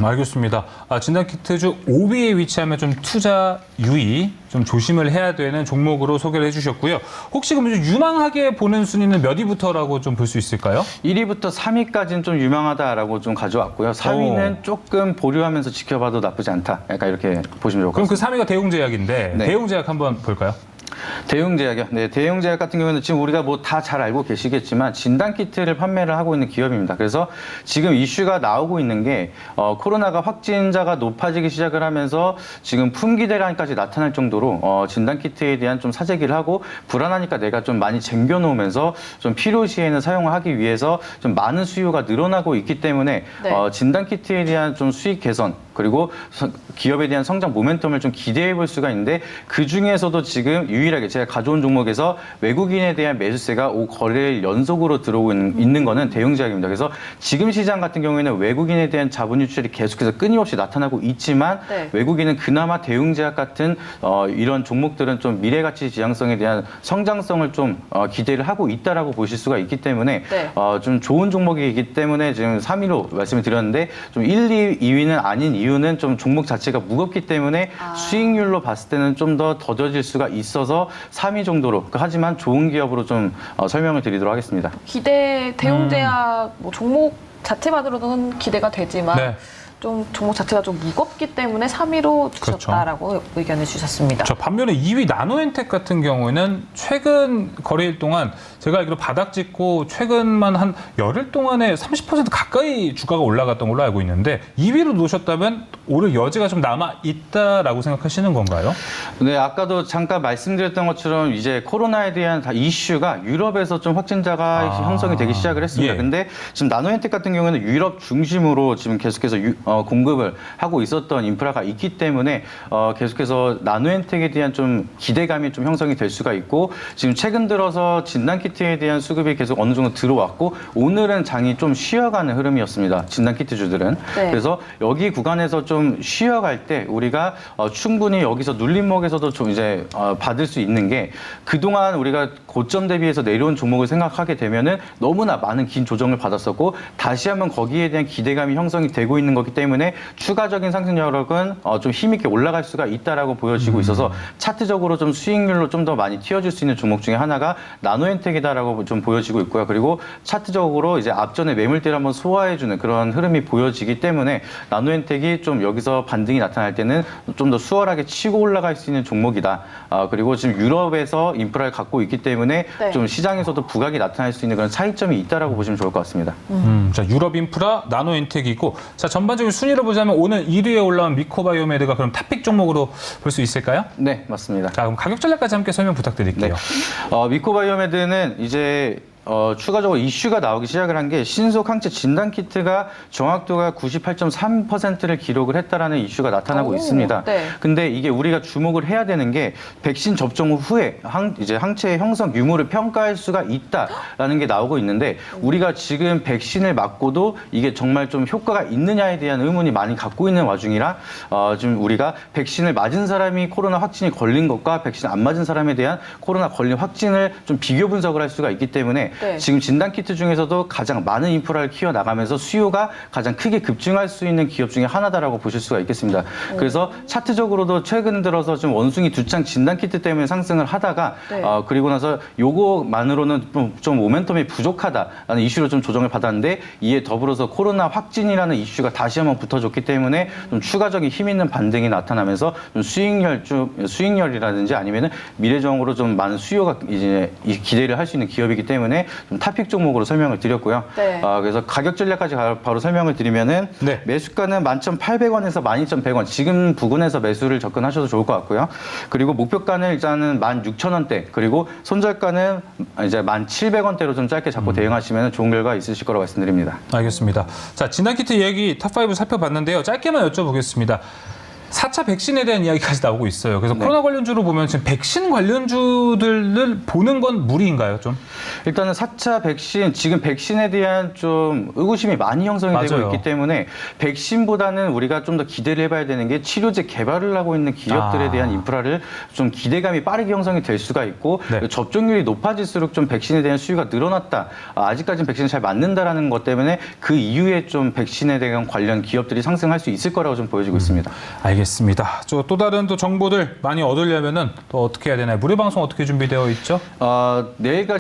알겠습니다. 진단 키트주 5위에 위치하면 좀 투자 유의, 좀 조심을 해야 되는 종목으로 소개를 해주셨고요. 혹시 그럼 좀 유망하게 보는 순위는 몇 위부터라고 좀 볼 수 있을까요? 1위부터 3위까지는 좀 유망하다라고 좀 가져왔고요. 4위는 조금 보류하면서 지켜봐도 나쁘지 않다. 약간 이렇게 보시면 좋을 것 그럼 그 같습니다. 3위가 대웅제약인데 네. 대웅제약 한번 볼까요? 대웅제약이요. 네, 대웅제약 같은 경우에는 지금 우리가 뭐 다 잘 알고 계시겠지만 진단 키트를 판매를 하고 있는 기업입니다. 그래서 지금 이슈가 나오고 있는 게 코로나가 확진자가 높아지기 시작을 하면서 지금 품귀 대란까지 나타날 정도로 진단 키트에 대한 좀 사재기를 하고 불안하니까 내가 좀 많이 쟁겨 놓으면서 좀 필요시에는 사용을 하기 위해서 좀 많은 수요가 늘어나고 있기 때문에 네. 진단 키트에 대한 좀 수익 개선 그리고 기업에 대한 성장 모멘텀을 좀 기대해 볼 수가 있는데 그 중에서도 지금 유일하게 제가 가져온 종목에서 외국인에 대한 매수세가 5거래일 연속으로 들어오고 있는 거는 대웅제약입니다. 그래서 지금 시장 같은 경우에는 외국인에 대한 자본 유출이 계속해서 끊임없이 나타나고 있지만 네. 외국인은 그나마 대웅제약 같은 이런 종목들은 좀 미래가치 지향성에 대한 성장성을 좀 기대를 하고 있다라고 보실 수가 있기 때문에 네. 좀 좋은 종목이기 때문에 지금 3위로 말씀을 드렸는데 좀 1, 2위는 아닌 이유는 좀 종목 자체가 무겁기 때문에 수익률로 봤을 때는 좀 더 더뎌질 수가 있어서 3위 정도로 하지만 좋은 기업으로 좀 설명을 드리도록 하겠습니다. 대웅제약 뭐 종목 자체만으로는 기대가 되지만 네. 좀 종목 자체가 좀 무겁기 때문에 3위로 두셨다라고 의견을 주셨습니다. 저 반면에 2위 나노엔텍 같은 경우에는 최근 거래일 동안 제가 알기로 바닥 찍고 최근만 한 열흘 동안에 30% 가까이 주가가 올라갔던 걸로 알고 있는데 2위로 놓으셨다면 오를 여지가 좀 남아 있다라고 생각하시는 건가요? 네, 아까도 잠깐 말씀드렸던 것처럼 이제 코로나에 대한 다 이슈가 유럽에서 좀 확진자가 형성이 되기 시작을 했습니다. 예. 근데 지금 나노엔텍 같은 경우에는 유럽 중심으로 지금 계속해서 공급을 하고 있었던 인프라가 있기 때문에 계속해서 나노엔텍에 대한 좀 기대감이 좀 형성이 될 수가 있고 지금 최근 들어서 진단키트에 대한 수급이 계속 어느 정도 들어왔고 오늘은 장이 좀 쉬어가는 흐름이었습니다. 진단키트주들은. 네. 그래서 여기 구간에서 좀 쉬어갈 때 우리가 충분히 여기서 눌림목에서도 좀 이제 받을 수 있는 게 그동안 우리가 고점 대비해서 내려온 종목을 생각하게 되면은 너무나 많은 긴 조정을 받았었고 다시 한번 거기에 대한 기대감이 형성이 되고 있는 거기 때문에 추가적인 상승 여력은 좀 힘있게 올라갈 수가 있다라고 보여지고 있어서 차트적으로 좀 수익률로 좀 더 많이 튀어줄 수 있는 종목 중에 하나가 나노엔텍이다라고 좀 보여지고 있고요. 그리고 차트적으로 이제 앞전에 매물대를 한번 소화해주는 그런 흐름이 보여지기 때문에 나노엔텍이 좀 여기서 반등이 나타날 때는 좀 더 수월하게 치고 올라갈 수 있는 종목이다. 그리고 지금 유럽에서 인프라를 갖고 있기 때문에 네. 좀 시장에서도 부각이 나타날 수 있는 그런 차이점이 있다라고 보시면 좋을 것 같습니다. 자, 유럽 인프라, 나노엔텍이고 자, 전반적인 순위로 보자면 오늘 1위에 올라온 미코바이오메드가 그럼 탑픽 종목으로 볼 수 있을까요? 네, 맞습니다. 자, 그럼 가격 전략까지 함께 설명 부탁드릴게요. 미코바이오메드는 이제 추가적으로 이슈가 나오기 시작을 한 게 신속 항체 진단 키트가 정확도가 98.3%를 기록을 했다라는 이슈가 나타나고 있습니다. 네. 근데 이게 우리가 주목을 해야 되는 게 백신 접종 후에 이제 항체의 형성 유무를 평가할 수가 있다라는 게 나오고 있는데 우리가 지금 백신을 맞고도 이게 정말 좀 효과가 있느냐에 대한 의문이 많이 갖고 있는 와중이라 지금 우리가 백신을 맞은 사람이 코로나 확진이 걸린 것과 백신 안 맞은 사람에 대한 코로나 걸린 확진을 좀 비교 분석을 할 수가 있기 때문에 때문에 네. 지금 진단키트 중에서도 가장 많은 인프라를 키워나가면서 수요가 가장 크게 급증할 수 있는 기업 중에 하나다라고 보실 수가 있겠습니다. 그래서 차트적으로도 최근 들어서 좀 원숭이 두창 진단키트 때문에 상승을 하다가 네. 그리고 나서 요거만으로는 좀 모멘텀이 부족하다라는 이슈로 좀 조정을 받았는데 이에 더불어서 코로나 확진이라는 이슈가 다시 한번 붙어줬기 때문에 좀 추가적인 힘 있는 반등이 나타나면서 좀 수익열이라든지 아니면은 미래적으로 좀 많은 수요가 이제 기대를 할 수 있는 기업이기 때문에 좀 탑픽 종목으로 설명을 드렸고요. 네. 그래서 가격 전략까지 바로 설명을 드리면은 네. 매수가는 11,800원에서 12,100원 지금 부근에서 매수를 접근하셔도 좋을 것 같고요. 그리고 목표가는 일단은 16,000원대 그리고 손절가는 이제 1,700원대로 좀 짧게 잡고 대응하시면 좋은 결과 있으실 거라고 말씀드립니다. 알겠습니다. 자, 진단키트 이야기 탑5 살펴봤는데요. 짧게만 여쭤보겠습니다. 4차 백신에 대한 이야기까지 나오고 있어요. 그래서 네. 코로나 관련주로 보면 지금 백신 관련주들을 보는 건 무리인가요, 좀? 일단은 4차 백신, 지금 백신에 대한 좀 의구심이 많이 형성이 맞아요. 되고 있기 때문에 백신보다는 우리가 좀 더 기대를 해봐야 되는 게 치료제 개발을 하고 있는 기업들에 대한 인프라를 좀 기대감이 빠르게 형성이 될 수가 있고 네. 접종률이 높아질수록 좀 백신에 대한 수요가 늘어났다. 아직까지는 백신이 잘 맞는다라는 것 때문에 그 이후에 좀 백신에 대한 관련 기업들이 상승할 수 있을 거라고 좀 보여지고 있습니다. 알겠습니다. 또 다른 또 정보들 많이 얻으려면은 또 어떻게 해야 되나요? 무료 방송 어떻게 준비되어 있죠? 내일까지